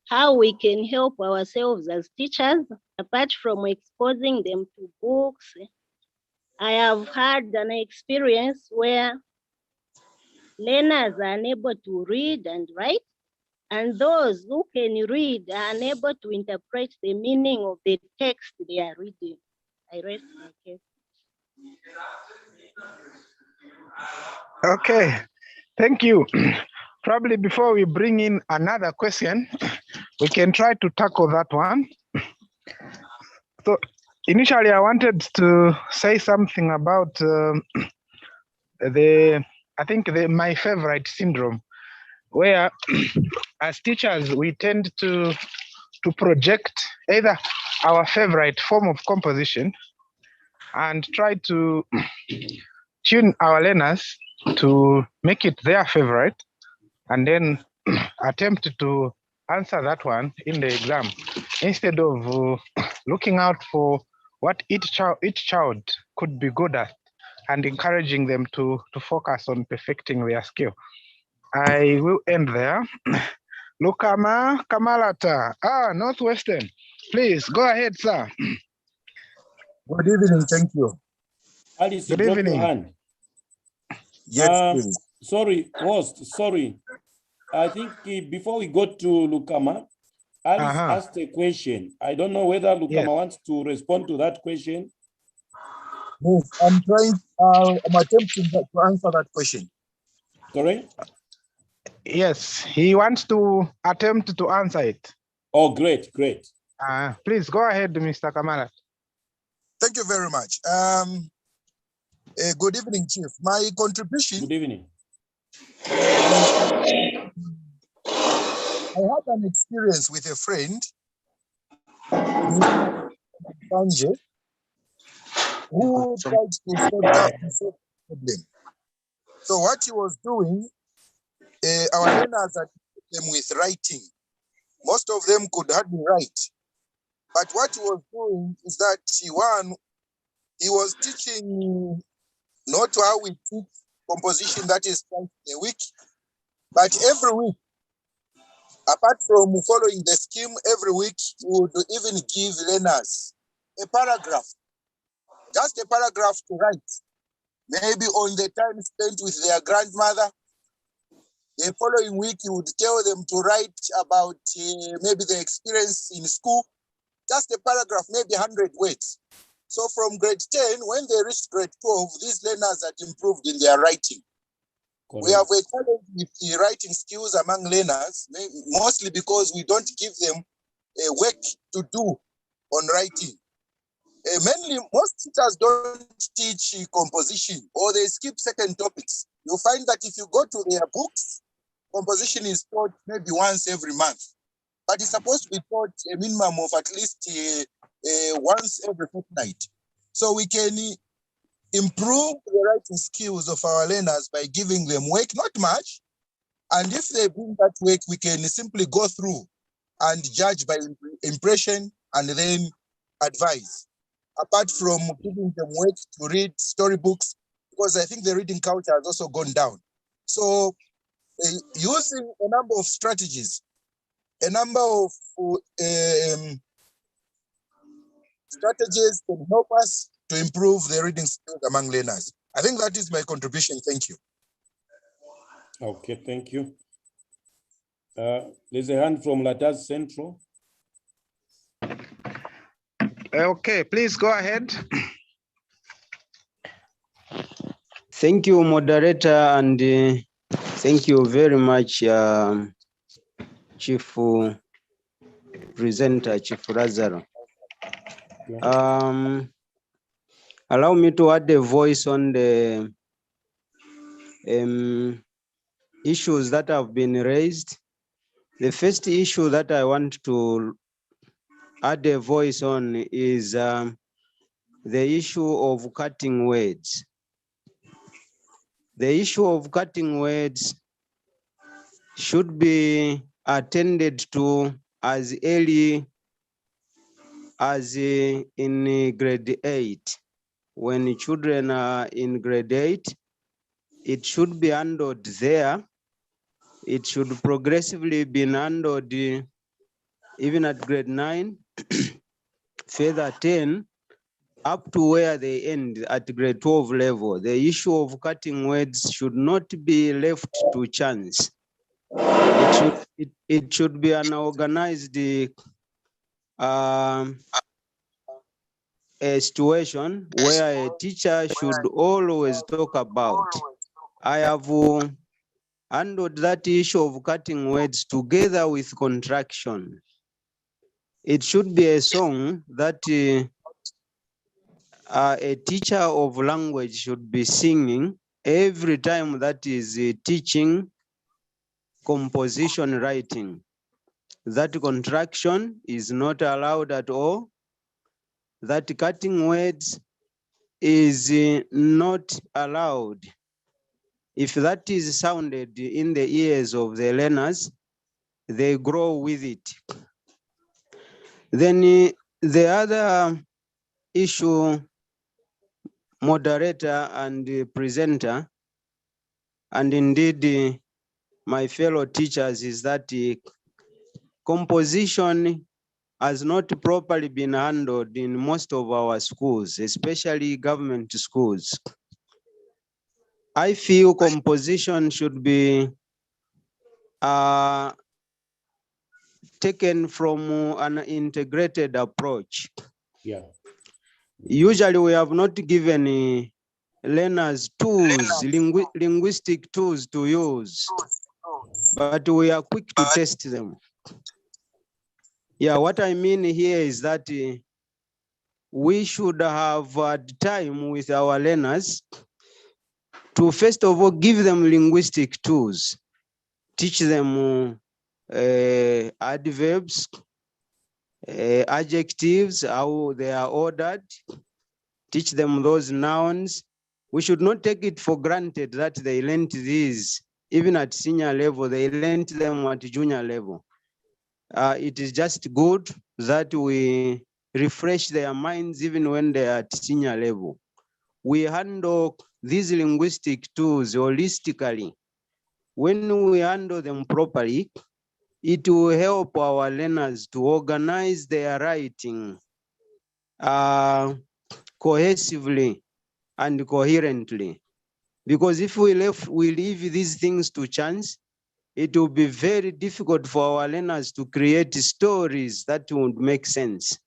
how we can help ourselves as teachers, apart from exposing them to books. I have had an experience where learners are unable to read and write, and those who can read are unable to interpret the meaning of the text they are reading. I rest my case. Okay, thank you. Probably before we bring in another question, we can try to tackle that one. So initially I wanted to say something about my favorite syndrome, where as teachers we tend to project either our favorite form of composition and try to tune our learners to make it their favorite, and then attempt to answer that one in the exam instead of looking out for what each child could be good at and encouraging them to focus on perfecting their skill. I will end there. Lukama Kamalata, Northwestern. Please go ahead, sir. Good evening, thank you. Alice, Good drop your evening. hand. Yes, please. Sorry, host, sorry. I think before we go to Lukama, Alice asked a question. I don't know whether Lukama wants to respond to that question. Yes, I'm attempting to answer that question. Sorry? Yes, he wants to attempt to answer it. Oh, great, great. Please go ahead, Mr. Kamala. Thank you very much. Good evening, Chief. My contribution. Good evening. I had an experience with a friend who tried to solve the problem. So what he was doing, our learners had them with writing. Most of them could hardly write. But what he was doing is that he was teaching not how we teach composition, that is twice a week, but every week, apart from following the scheme every week, he would even give learners a paragraph, just a paragraph to write, maybe on the time spent with their grandmother. The following week, he would tell them to write about maybe the experience in school, just a paragraph, maybe 100 words. So from grade 10, when they reached grade 12, these learners had improved in their writing. Correct. We have a challenge with the writing skills among learners, mostly because we don't give them a work to do on writing. Mainly, most teachers don't teach composition, or they skip certain topics. You'll find that if you go to their books, composition is taught maybe once every month, but it's supposed to be taught a minimum of at least once every fortnight. So we can improve the writing skills of our learners by giving them work, not much. And if they bring that work, we can simply go through and judge by impression and then advise. Apart from giving them work to read storybooks, because I think the reading culture has also gone down. So using a number of strategies, a number of strategies can help us to improve the reading skills among learners. I think that is my contribution. Thank you. Okay, thank you. There's a hand from LATAZ Central. Okay, please go ahead. Thank you, moderator, and thank you very much, Chief Presenter, Chief Lazaro. Allow me to add a voice on the issues that have been raised. The first issue that I want to add a voice on is the issue of cutting words. The issue of cutting words should be attended to as early as in grade 8. When children are in grade 8, it should be handled there. It should progressively be handled even at grade 9, further 10, up to where they end at grade 12 level. The issue of cutting words should not be left to chance. It should be an organized a situation where a teacher should always talk about. I have handled that issue of cutting words together with contraction. It should be a song that a teacher of language should be singing every time that is teaching composition writing. That contraction is not allowed at all. that cutting words is not allowed. If that is sounded in the ears of the learners, they grow with it. Then the other issue, moderator and presenter, and indeed my fellow teachers, is that composition has not properly been handled in most of our schools, especially government schools. I feel composition should be taken from an integrated approach. Yeah. Usually we have not given learners tools, linguistic tools to use, but we are quick to test them. Yeah, what I mean here is that we should have had time with our learners to first of all give them linguistic tools, teach them adverbs, adjectives, how they are ordered, teach them those nouns. We should not take it for granted that they learned these even at senior level, they learned them at junior level. It is just good that we refresh their minds even when they are at senior level. We handle these linguistic tools holistically. When we handle them properly, it will help our learners to organize their writing cohesively and coherently. Because if we leave these things to chance, it will be very difficult for our learners to create stories that would make sense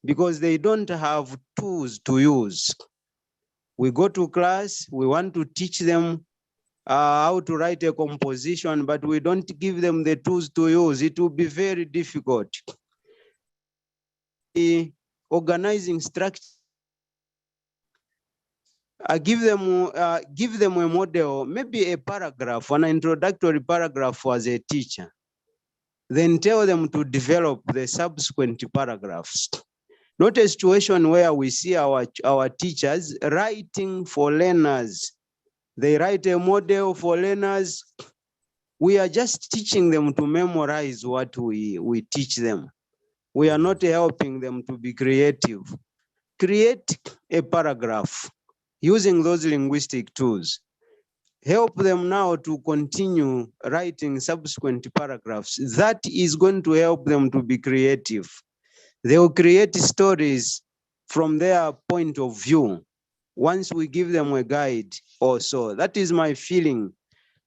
because they don't have tools to use. We go to class, we want to teach them how to write a composition, but we don't give them the tools to use. It will be very difficult. The organizing structure, give them a model, maybe a paragraph, an introductory paragraph as a teacher. Then tell them to develop the subsequent paragraphs. Not a situation where we see our teachers writing for learners. They write a model for learners. We are just teaching them to memorize what we teach them. We are not helping them to be creative. Create a paragraph using those linguistic tools. Help them now to continue writing subsequent paragraphs. That is going to help them to be creative. They will create stories from their point of view once we give them a guide or so. That is my feeling.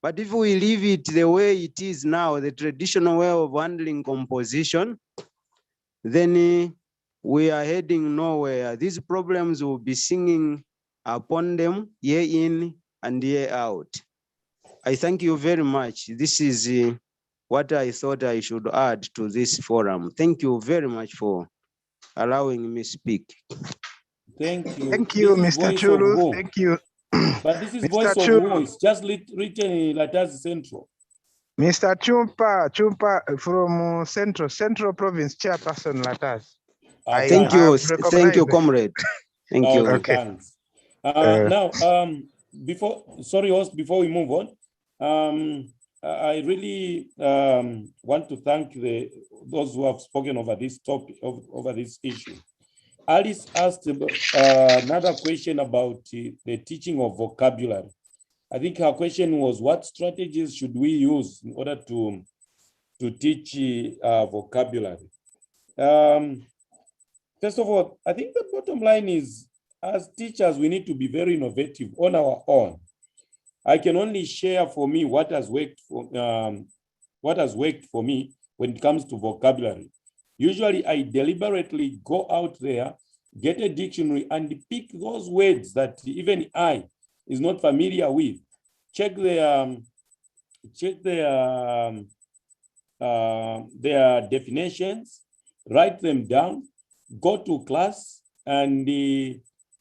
But if we leave it the way it is now, the traditional way of handling composition, then we are heading nowhere. These problems will be singing upon them year in and year out. I thank you very much. This is what I thought I should add to this forum. Thank you very much for allowing me speak. Thank you. Thank you, This is Mr. voice of Chulu. who? Thank you. But this is Mr. voice of Chulu. who? It's just written in LATAZ Central. Mr. Chumpa from Central Province Chairperson LATAZ. Thank you, Thank you, comrade. Thank you. Okay, thanks. Now, host, before we move on, I really want to thank those who have spoken over this topic, over this issue. Alice asked another question about the teaching of vocabulary. I think her question was, what strategies should we use in order to teach vocabulary? First of all, I think the bottom line is, as teachers, we need to be very innovative on our own. I can only share for me what has worked for me when it comes to vocabulary. Usually, I deliberately go out there, get a dictionary, and pick those words that even I is not familiar with. Check their definitions, write them down, go to class, and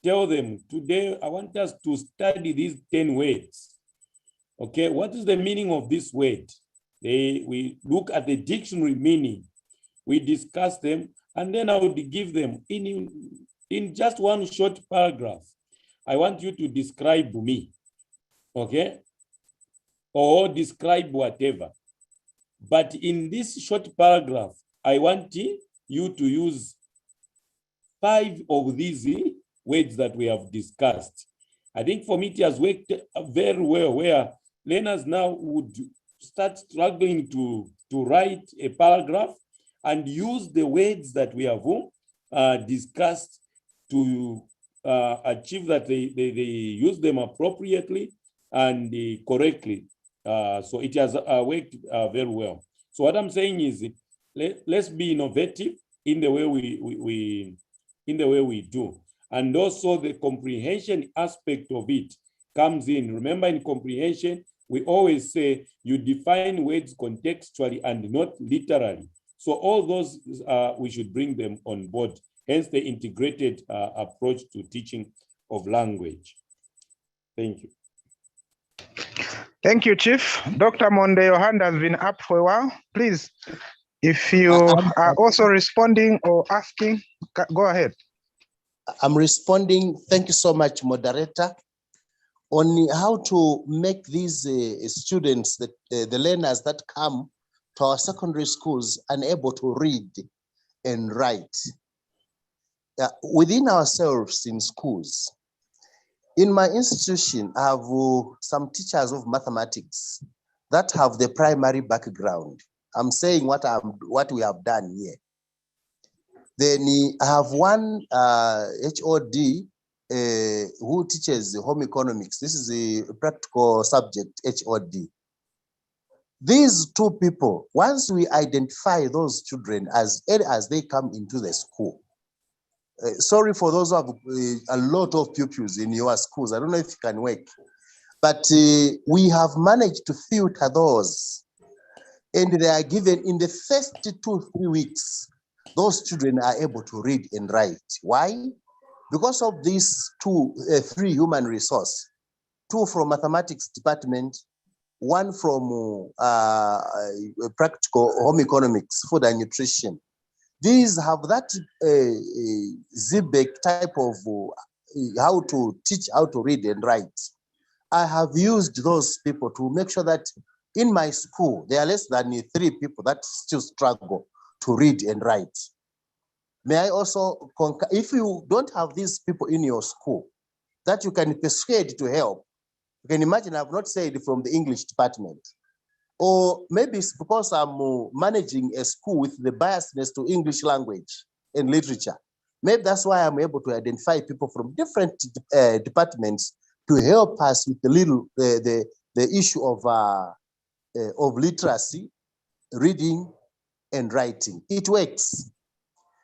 tell them, today I want us to study these 10 words. Okay, what is the meaning of this word? We look at the dictionary meaning. We discuss them, And then I would give them in just one short paragraph. I want you to describe me, okay? Or describe whatever. But in this short paragraph, I want you to use 5 of these words that we have discussed. I think for me, it has worked very well, where learners now would start struggling to write a paragraph and use the words that we have discussed to achieve that they use them appropriately and correctly. So it has worked very well. So what I'm saying is, let's be innovative in the way we do. And also the comprehension aspect of it comes in. Remember, in comprehension, we always say you define words contextually and not literally. So all those, we should bring them on board, hence the integrated approach to teaching of language. Thank you. Thank you, Chief. Dr. Monde, your hand has been up for a while. Please, if you are also responding or asking, go ahead. I'm responding. Thank you so much, moderator, on how to make these students, the learners that come to our secondary schools, unable to read and write. Within ourselves in schools, in my institution, I have some teachers of mathematics that have the primary background. I'm saying what we have done here. Then I have one HOD who teaches home economics. This is a practical subject, HOD. These two people, once we identify those children as they come into the school, sorry for those who have a lot of pupils in your schools. I don't know if you can work, but we have managed to filter those, and they are given in the first 2-3 weeks. Those children are able to read and write. Why? Because of these 3 human resource, 2 from mathematics department, 1 from practical home economics, food and nutrition. These have that ZBEC type of how to teach, how to read and write. I have used those people to make sure that in my school, there are less than 3 people that still struggle to read and write. May I also concur, if you don't have these people in your school that you can persuade to help, you can imagine I've not said from the English department, or maybe it's because I'm managing a school with the biasness to English language and literature. Maybe that's why I'm able to identify people from different departments to help us with the issue of literacy, reading, and writing. It works.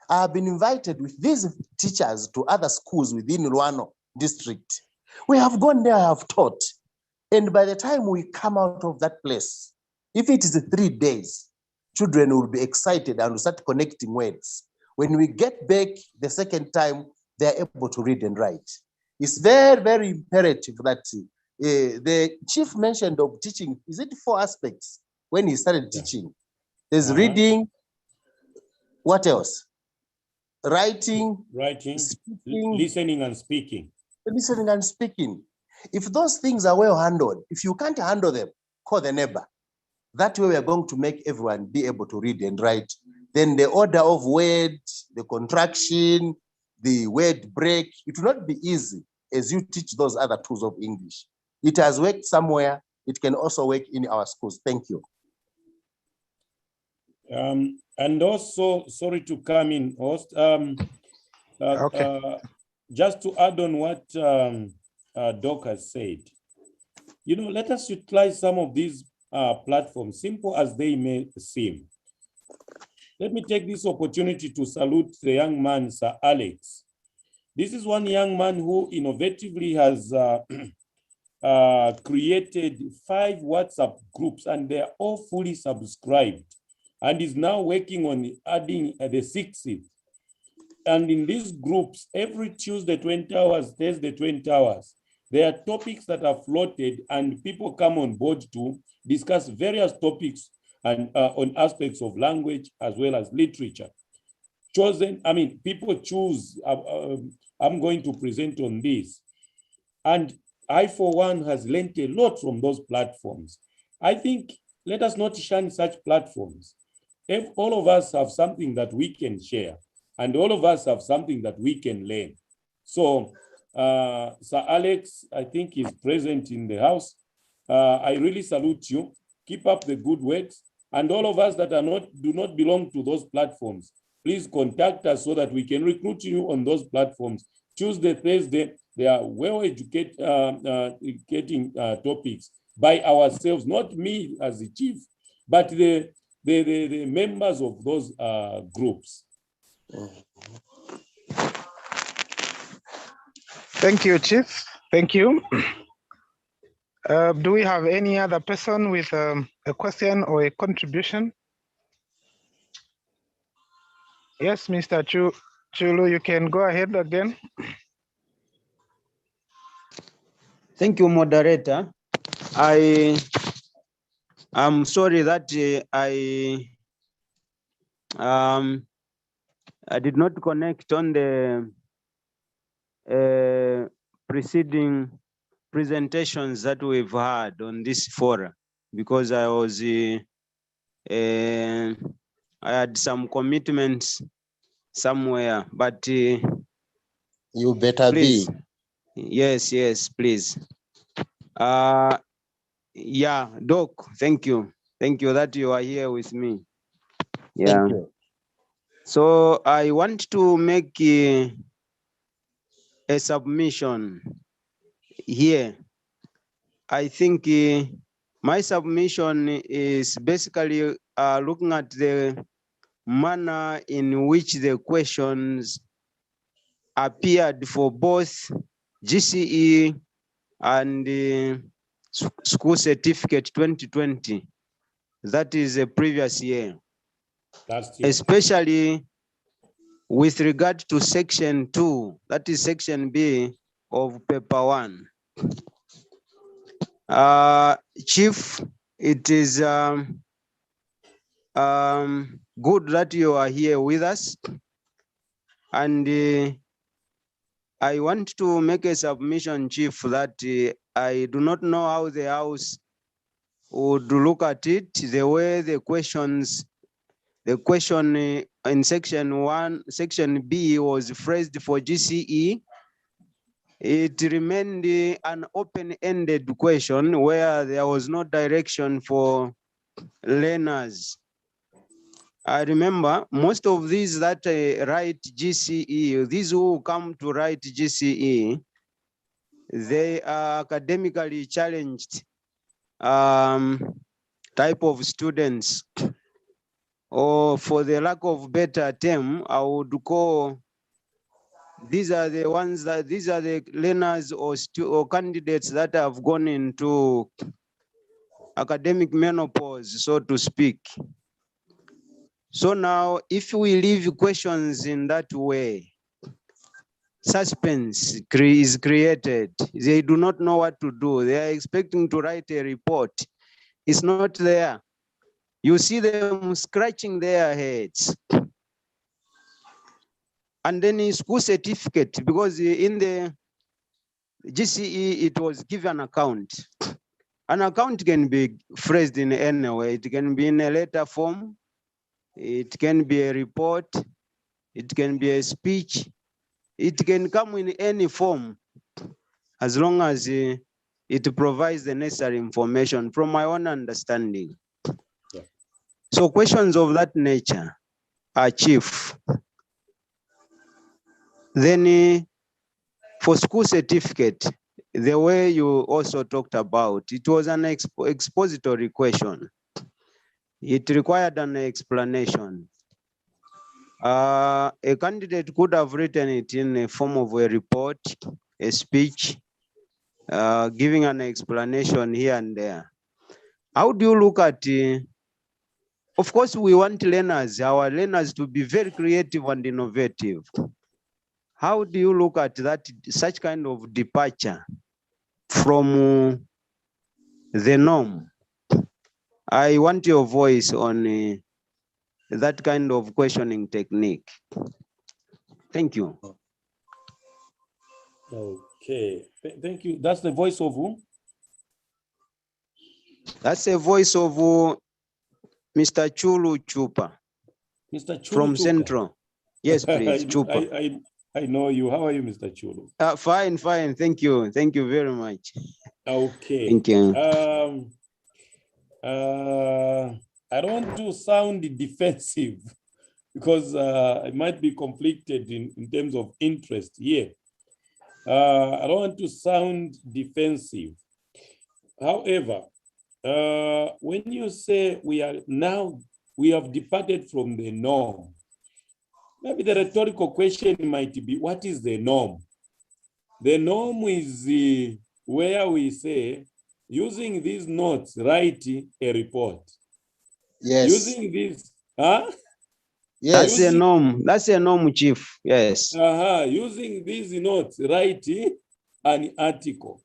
I have been invited with these teachers to other schools within Luano district. We have gone there, I have taught. And by the time we come out of that place, if it is 3 days, children will be excited and will start connecting words. When we get back the second time, they are able to read and write. It's very, very imperative that the chief mentioned of teaching, is it 4 aspects when he started teaching? There's reading, what else? Writing, speaking, listening and speaking. Listening and speaking. If those things are well handled, if you can't handle them, call the neighbor. That way we are going to make everyone be able to read and write. Then the order of words, the contraction, the word break, it will not be easy as you teach those other tools of English. It has worked somewhere. It can also work in our schools. Thank you. And also, sorry to come in, host. Just to add on what Doc has said, let us utilize some of these platforms, simple as they may seem. Let me take this opportunity to salute the young man, Sir Alex. This is one young man who innovatively has created 5 WhatsApp groups, and they're all fully subscribed, and is now working on adding the 6th. And in these groups, every Tuesday, 20 hours, Thursday, 20 hours, there are topics that are floated, and people come on board to discuss various topics and on aspects of language as well as literature. chosen, I mean, people choose, I'm going to present on this. And I, for one, has learned a lot from those platforms. I think let us not shun such platforms. If all of us have something that we can share, and all of us have something that we can learn. So, Sir Alex, I think, is present in the house. I really salute you. Keep up the good work. And all of us that do not belong to those platforms, please contact us so that we can recruit you on those platforms. Tuesday, Thursday, they are well-educating topics by ourselves, not me as the chief, but the members of those groups. Thank you, Chief. Thank you. Do we have any other person with a question or a contribution? Yes, Mr. Chulu, you can go ahead again. Thank you, moderator. I am sorry that I did not connect on the preceding presentations that we've had on this forum because I was I had some commitments somewhere, but you better please, be. Yes, please. Yeah, Doc, thank you that you are here with me. Yeah. Thank you. So I want to make a submission here. I think my submission is basically looking at the manner in which the questions appeared for both GCE and school certificate 2020. That is a previous year. Last year. Especially with regard to section 2, that is section B of paper 1. Chief, it is good that you are here with us. And I want to make a submission, Chief, that I do not know how the House would look at it, the way the question in section 1, section B was phrased for GCE. It remained an open-ended question where there was no direction for learners. I remember most of these that write GCE, these who come to write GCE, they are academically challenged type of students, or for the lack of better term, I would call these are the ones that these are the learners or candidates that have gone into academic menopause, so to speak. So now, if we leave questions in that way, suspense is created. They do not know what to do. They are expecting to write a report. It's not there. You see them scratching their heads. And then in school certificate, because in the GCE, it was given account. An account can be phrased in any way. It can be in a letter form. It can be a report. It can be a speech. It can come in any form as long as it provides the necessary information from my own understanding. Yeah. So questions of that nature are chief. Then for school certificate, the way you also talked about, it was an expository question. It required an explanation. A candidate could have written it in the form of a report, a speech, giving an explanation here and there. How do you look at, of course, we want learners, our learners to be very creative and innovative. How do you look at that, such kind of departure from the norm? I want your voice on that kind of questioning technique. Thank you. Okay, thank you. That's the voice of whom? That's a voice of Mr. Chulu Chupa. Mr. Chulu from Chupa. Central. Yes, please, Chupa. I know you. How are you, Mr. Chulu? Fine, fine. Thank you. Thank you very much. Okay. Thank you. I don't want to sound defensive because I might be conflicted in terms of interest here. I don't want to sound defensive. However, when you say we have departed from the norm, maybe the rhetorical question might be, what is the norm? The norm is where we say, using these notes, write a report. Yes. Using this, huh? Yes. That's a norm. That's a norm, Chief. Yes. Using these notes, write an article.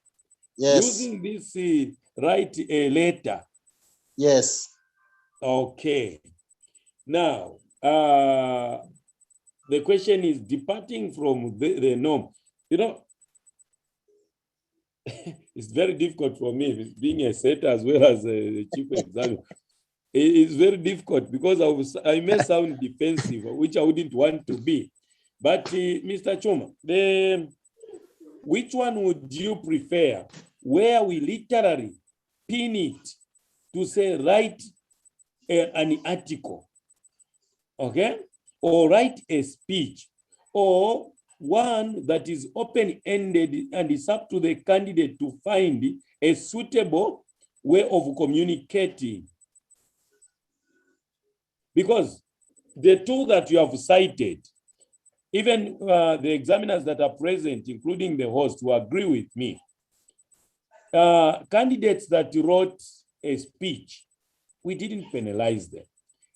Yes. Using this, write a letter. Yes. Okay. Now, the question is departing from the norm. You know, it's very difficult for me being a setter as well as a chief examiner. It's very difficult because I may sound defensive, which I wouldn't want to be. But Mr. Chuma, which one would you prefer? Where we literally pin it to say write an article, okay? Or write a speech, or one that is open-ended and it's up to the candidate to find a suitable way of communicating. Because the two that you have cited, even the examiners that are present, including the host, who agree with me, candidates that wrote a speech, we didn't penalize them.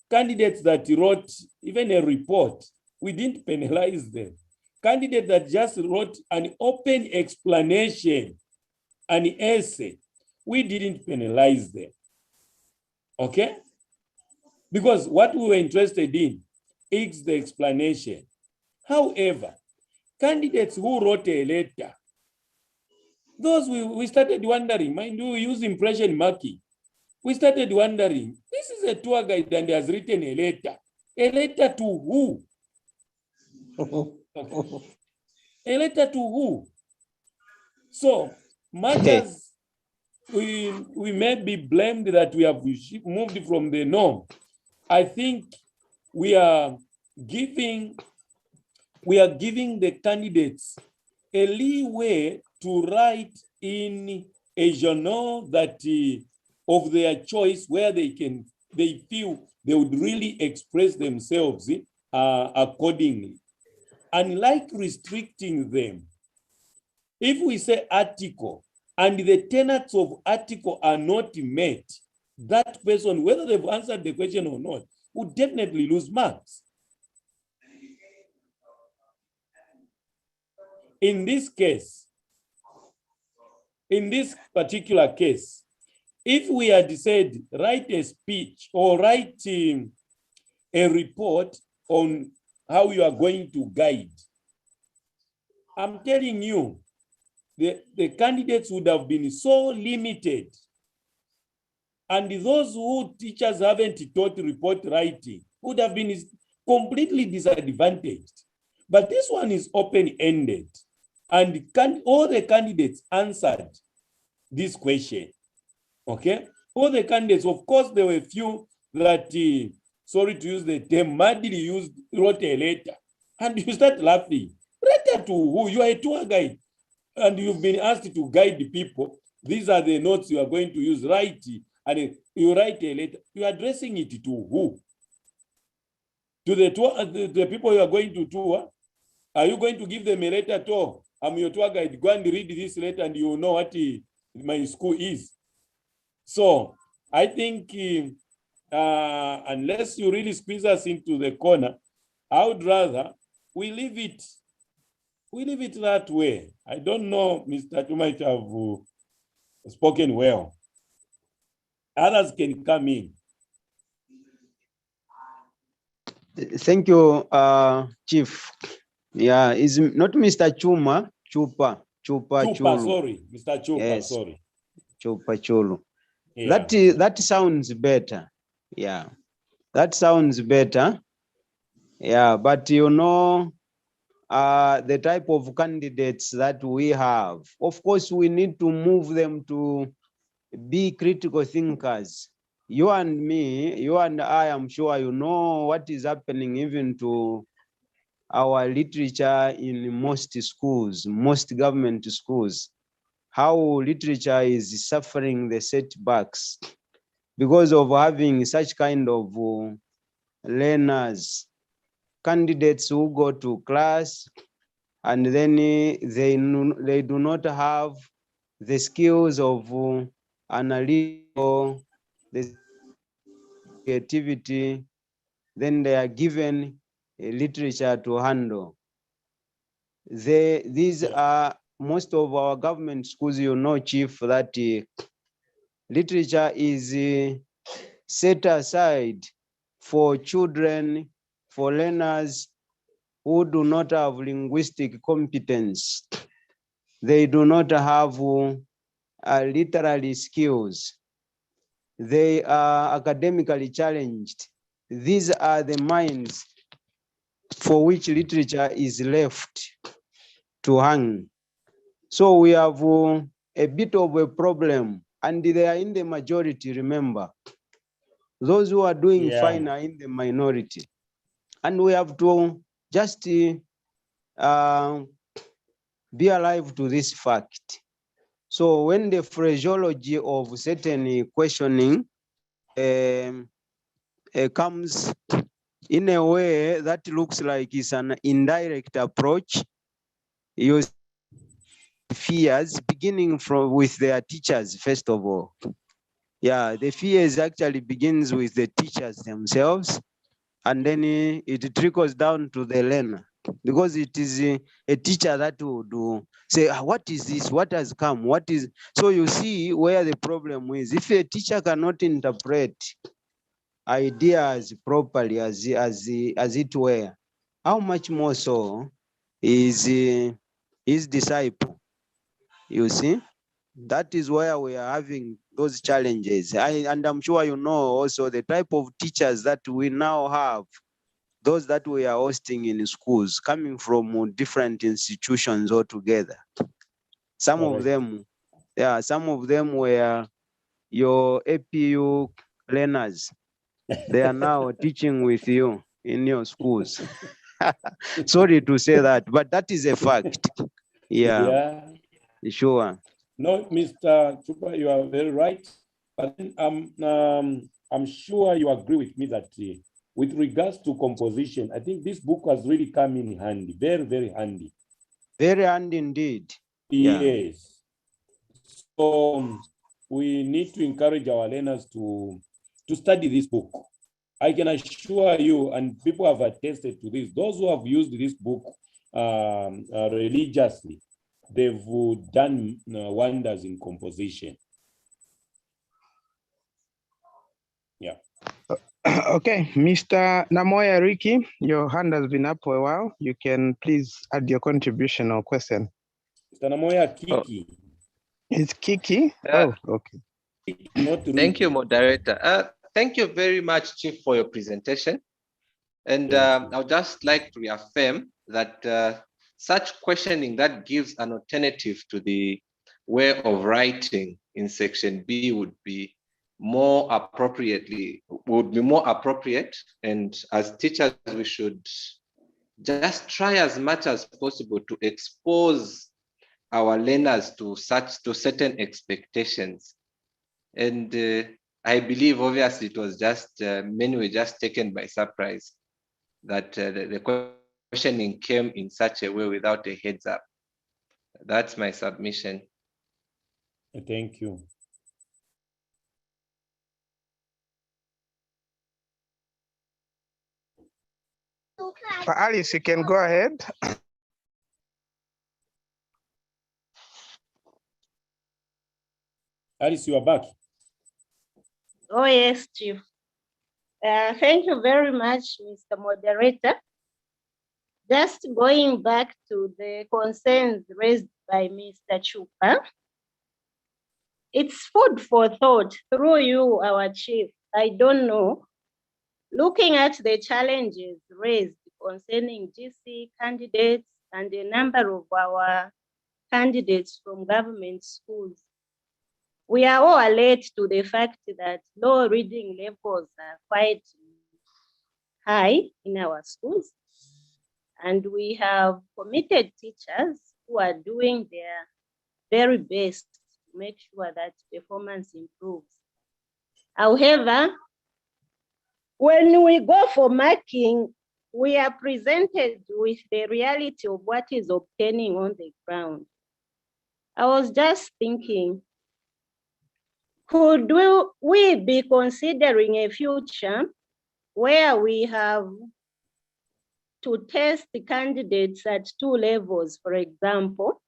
Candidates that wrote even a report, we didn't penalize them. Candidates that just wrote an open explanation, an essay, we didn't penalize them. Okay? Because what we were interested in is the explanation. However, candidates who wrote a letter, those we started wondering, mind you, we use impression marking. We started wondering, this is a tour guide and has written a letter. A letter to who? Okay. A letter to who? So much as we may be blamed that we have moved from the norm, I think we are giving the candidates a leeway to write in a journal that of their choice, where they feel they would really express themselves accordingly. Unlike restricting them, if we say article and the tenets of article are not met, that person, whether they've answered the question or not, would definitely lose marks. In this case, in this particular case, if we had said write a speech or write a report on how you are going to guide, I'm telling you, the candidates would have been so limited. And those who teachers haven't taught report writing would have been completely disadvantaged. But this one is open-ended. And all the candidates answered this question. Okay? All the candidates, of course, there were a few that, sorry to use the term, madly wrote a letter. And you start laughing. Letter to who? You are a tour guide. And you've been asked to guide the people. These are the notes you are going to use. Write, and you write a letter. You are addressing it to who? To the tour, the people you are going to tour? Are you going to give them a letter tour? I'm your tour guide. Go and read this letter and you will know what my school is. So I think unless you really squeeze us into the corner, I would rather we leave it that way. I don't know, Mr. You might have spoken well. Others can come in. Thank you, Chief. Yeah, is not Mr. Chuma, Chupa Chupa, Chulu. sorry, Mr. Chupa, Yes. sorry. Chupa Chulu. Yeah. That sounds better. Yeah, that sounds better. Yeah, but you know, the type of candidates that we have, of course, we need to move them to be critical thinkers. You and me, you and I, I'm sure you know what is happening even to our literature in most schools, most government schools, how literature is suffering the setbacks because of having such kind of learners, candidates who go to class and then they do not have the skills of analytical, the creativity, then they are given a literature to handle. These are most of our government schools, you know, Chief, that literature is set aside for children, for learners who do not have linguistic competence. They do not have literary skills. They are academically challenged. These are the minds for which literature is left to hang. So we have a bit of a problem, and they are in the majority, remember. Those who are doing fine are in the minority. And we have to just be alive to this fact. So when the phraseology of certain questioning comes in a way that looks like it's an indirect approach, you fears beginning with their teachers, first of all. Yeah, the fears actually begins with the teachers themselves, and then it trickles down to the learner, because it is a teacher that would say, what is this? What has come? What is? So you see where the problem is. If a teacher cannot interpret ideas properly as it were, how much more so is his disciple? You see, that is where we are having those challenges. And I'm sure you know also the type of teachers that we now have, those that we are hosting in schools, coming from different institutions altogether. Some of them were your APU learners. They are now teaching with you in your schools. Sorry to say that, but that is a fact. Yeah. Sure. No, Mr. Chupa, you are very right. But then, I'm sure you agree with me that with regards to composition, I think this book has really come in handy, very, very handy. Very handy indeed. Yes. So we need to encourage our learners to study this book. I can assure you, and people have attested to this, those who have used this book religiously, they've done wonders in composition. Yeah. Okay, Mr. Namoya Ricky, your hand has been up for a while. You can please add your contribution or question. Mr. Namoya, Kiki. It's Kiki? Oh, okay. Thank you, moderator. Thank you very much, Chief, for your presentation. And I would just like to reaffirm that such questioning that gives an alternative to the way of writing in section B would be more appropriate. And as teachers, we should just try as much as possible to expose our learners to certain expectations. And I believe obviously it was just many were just taken by surprise that the questioning came in such a way without a heads up. That's my submission. Thank you. Alice, you can go ahead. Alice, you are back. Oh, yes, Chief. Thank you very much, Mr. Moderator. Just going back to the concerns raised by Mr. Chupa, it's food for thought through you, our chief. I don't know. Looking at the challenges raised concerning GC candidates and the number of our candidates from government schools, we are all alert to the fact that low reading levels are quite high in our schools. And we have committed teachers who are doing their very best to make sure that performance improves. However, when we go for marking, we are presented with the reality of what is obtaining on the ground. I was just thinking, could we be considering a future where we have to test the candidates at 2 levels? For example,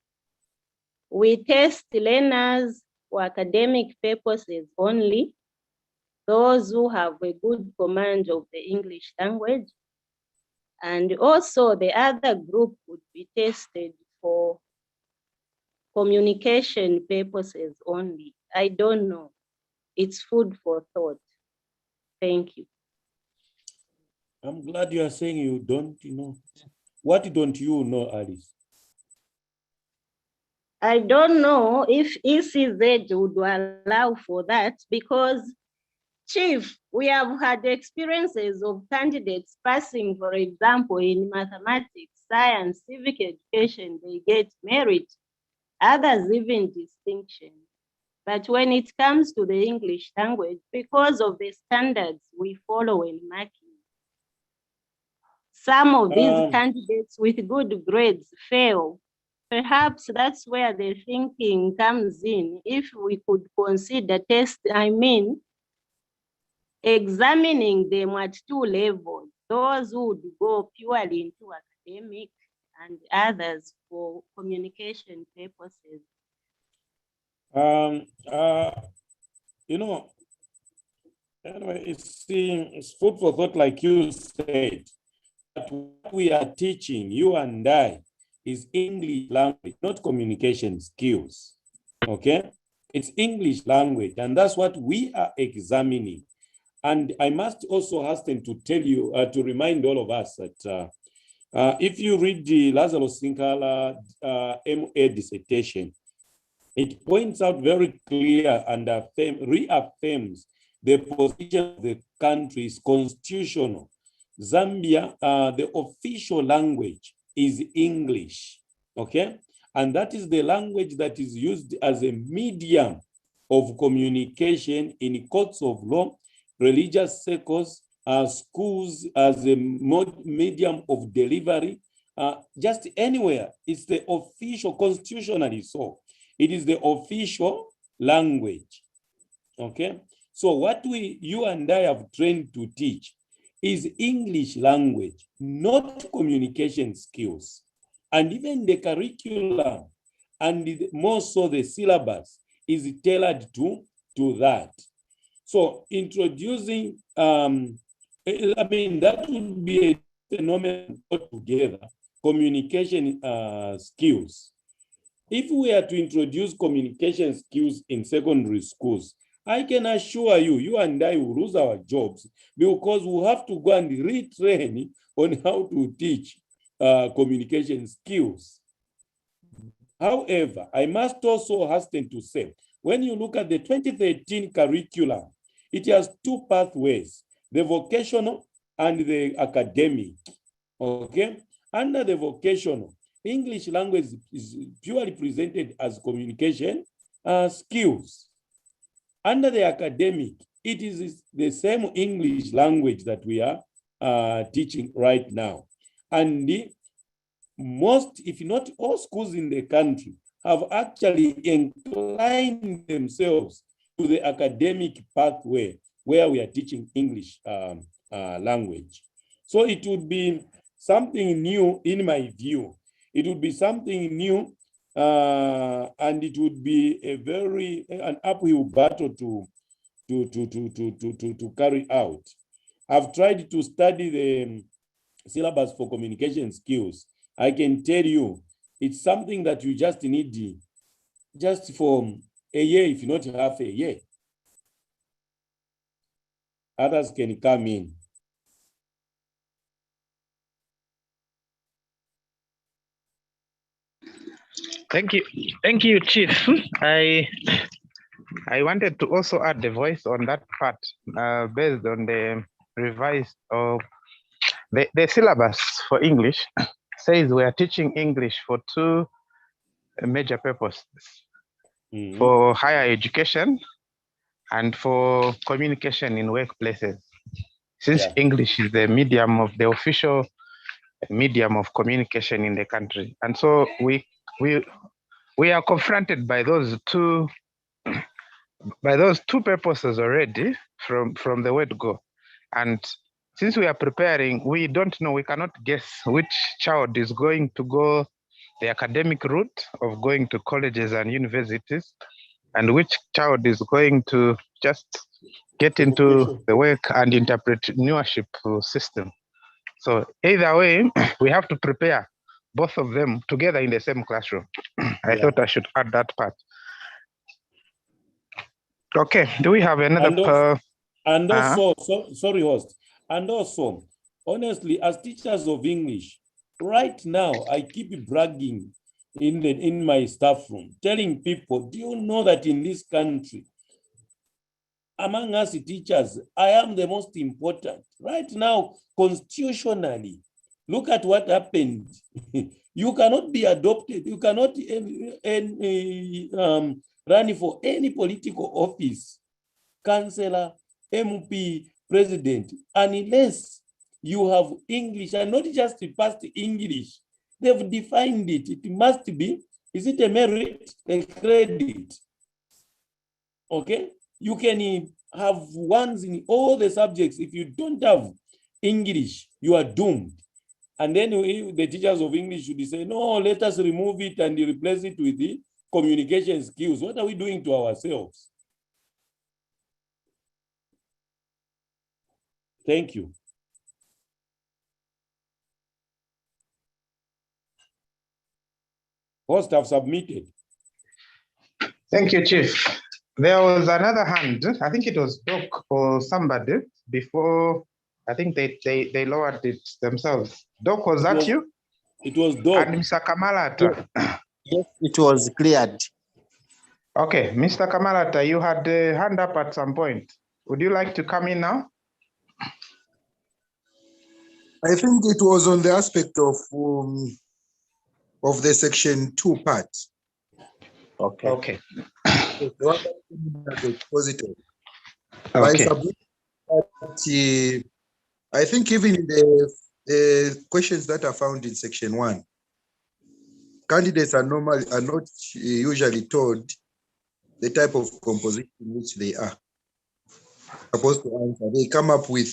we test learners for academic purposes only, those who have a good command of the English language, and also the other group would be tested for communication purposes only. I don't know. It's food for thought. Thank you. I'm glad you are saying you don't know. What don't you know, Alice? I don't know if ECZ would allow for that because, Chief, we have had experiences of candidates passing, for example, in mathematics, science, civic education, they get merit, others even distinction. But when it comes to the English language, because of the standards we follow in marking, some of these candidates with good grades fail. Perhaps that's where the thinking comes in. If we could consider examining them at 2 levels, those who would go purely into academic and others for communication purposes. Anyway, it's food for thought, like you said. But what we are teaching, you and I, is English language, not communication skills. Okay? It's English language, and that's what we are examining. And I must also hasten to tell you, to remind all of us that if you read the Lazarus Sinkala MA dissertation, it points out very clear and reaffirms the position of the country is constitutional. Zambia, the official language is English, okay? And that is the language that is used as a medium of communication in courts of law, religious circles, schools, as a medium of delivery, just anywhere. It's the official, constitutionally so. It is the official language, okay? So what you and I have trained to teach is English language, not communication skills. And even the curriculum, and more so the syllabus, is tailored to that. So introducing, that would be a phenomenon altogether, communication skills. If we are to introduce communication skills in secondary schools, I can assure you, you and I will lose our jobs because we'll have to go and retrain on how to teach communication skills. However, I must also hasten to say, when you look at the 2013 curriculum, it has 2 pathways, the vocational and the academic, okay? Under the vocational, English language is purely presented as communication skills. Under the academic, it is the same English language that we are teaching right now. And most, if not all schools in the country have actually inclined themselves to the academic pathway where we are teaching English language. So it would be something new in my view. It would be something new and it would be an uphill battle to carry out. I've tried to study the syllabus for communication skills. I can tell you, it's something that you just need just for a year, if not half a year. Others can come in. Thank you, Chief. I wanted to also add the voice on that part, based on the revised or the syllabus for English says we are teaching English for two major purposes: for higher education and for communication in workplaces. Since English is the medium of the official medium of communication in the country, and so we are confronted by those two purposes already from the word go. And since we are preparing, we don't know, we cannot guess which child is going to go the academic route of going to colleges and universities, and which child is going to just get into the work and entrepreneurship system. So either way, we have to prepare both of them together in the same classroom. I thought I should add that part. Okay, do we have another? And also, sorry, host. And also, honestly, as teachers of English, right now, I keep bragging in my staff room, telling people, do you know that in this country, among us teachers, I am the most important. Right now, constitutionally, look at what happened. You cannot be adopted. You cannot run for any political office, councillor, MP, president, unless you have English, and not just past English. They've defined it. It must be, is it a merit, a credit? Okay? You can have ones in all the subjects. If you don't have English, you are doomed. And then the teachers of English should say, no, let us remove it and replace it with the communication skills. What are we doing to ourselves? Thank you. Host have submitted. Thank you, Chief. There was another hand. I think it was Doc or somebody before. I think they lowered it themselves. Doc, was that you? It was Doc. And Mr. Kamalata. Yes, it was cleared. Okay, Mr. Kamalata, you had a hand up at some point. Would you like to come in now? I think it was on the aspect of the section 2 part. Okay. Okay. Okay. I think even in the questions that are found in section 1, candidates are not usually told the type of composition which they are supposed to answer. They come up with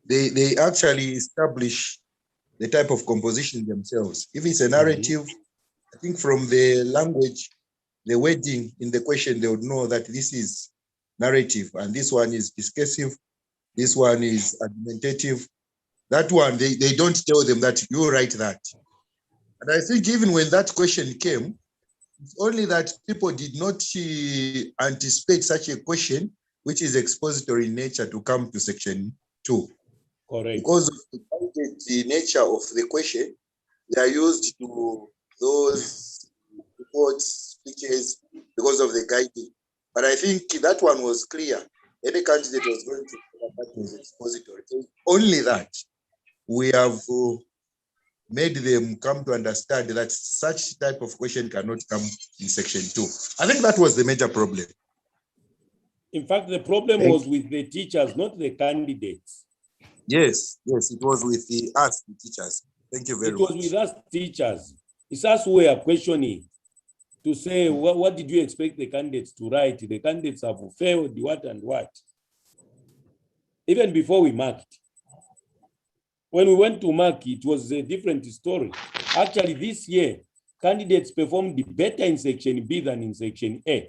they actually establish the type of composition themselves. If it's a narrative, I think from the language, the wording in the question, they would know that this is narrative and this one is discursive, this one is argumentative. That one, they don't tell them that you write that. And I think even when that question came, it's only that people did not anticipate such a question, which is expository in nature, to come to section 2. Correct. Because of the nature of the question, they are used to those reports, speeches, because of the guiding. But I think that one was clear. Any candidate was going to that was expository. Only that we have made them come to understand that such type of question cannot come in section 2. I think that was the major problem. In fact, the problem was with the teachers, not the candidates. Yes, it was with us, the teachers. Thank you very much. It was with us teachers. It's us who are questioning to say, what did you expect the candidates to write? The candidates have failed, what and what. Even before we marked. When we went to mark, it was a different story. Actually, this year, candidates performed better in section B than in section A.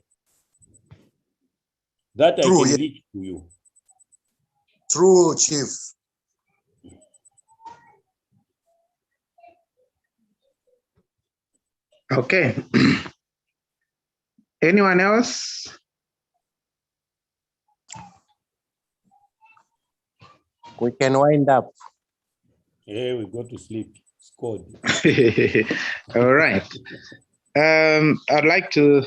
That I can reach to you. True, Chief. Okay. Anyone else? We can wind up. Yeah, we go to sleep. Scored. All right. I'd like to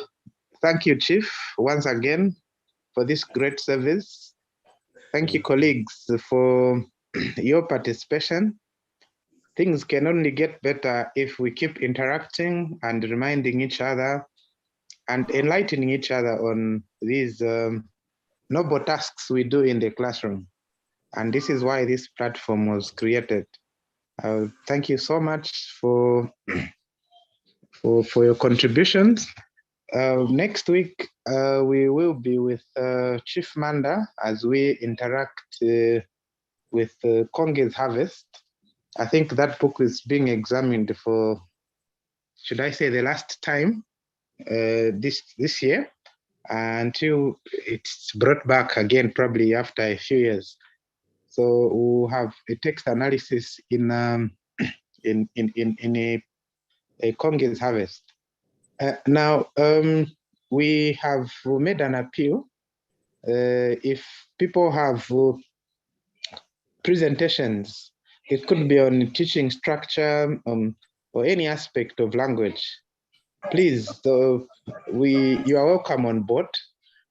thank you, Chief, once again for this great service. Thank you, colleagues, for your participation. Things can only get better if we keep interacting and reminding each other and enlightening each other on these noble tasks we do in the classroom. And this is why this platform was created. Thank you so much for your contributions. Next week, we will be with Chief Manda as we interact with Konge's Harvest. I think that book is being examined for, should I say, the last time this year, until it's brought back again, probably after a few years. So we'll have a text analysis in a Konge's Harvest. Now, we have made an appeal. If people have presentations, it could be on teaching structure or any aspect of language, please, you are welcome on board.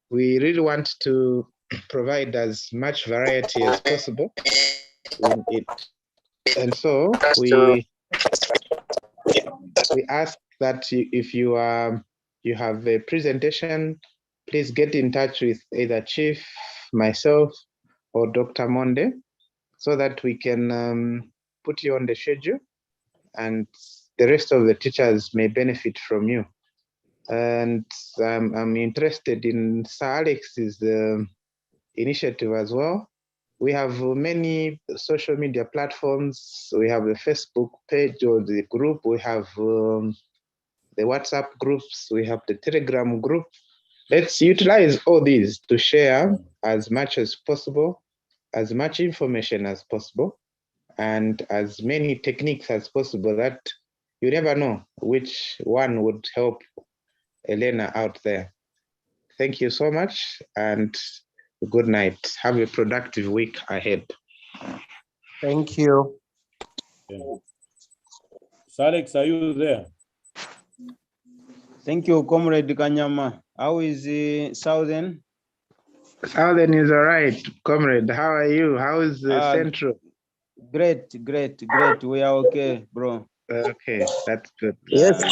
We really want to provide as much variety as possible in it. And so we ask that if you have a presentation, please get in touch with either Chief, myself, or Dr. Monde, so that we can put you on the schedule and the rest of the teachers may benefit from you. And I'm interested in Sir Alex's initiative as well. We have many social media platforms. We have the Facebook page or the group. We have the WhatsApp groups. We have the Telegram group. Let's utilize all these to share as much as possible, as much information as possible, and as many techniques as possible that you never know which one would help a learner out there. Thank you so much and good night. Have a productive week ahead. Thank you. Yeah. Alex, are you there? Thank you, Comrade Kanyama. How is Southern? Southern is all right, Comrade. How are you? How is Central? Great. We are okay, bro. Okay, that's good. Yes.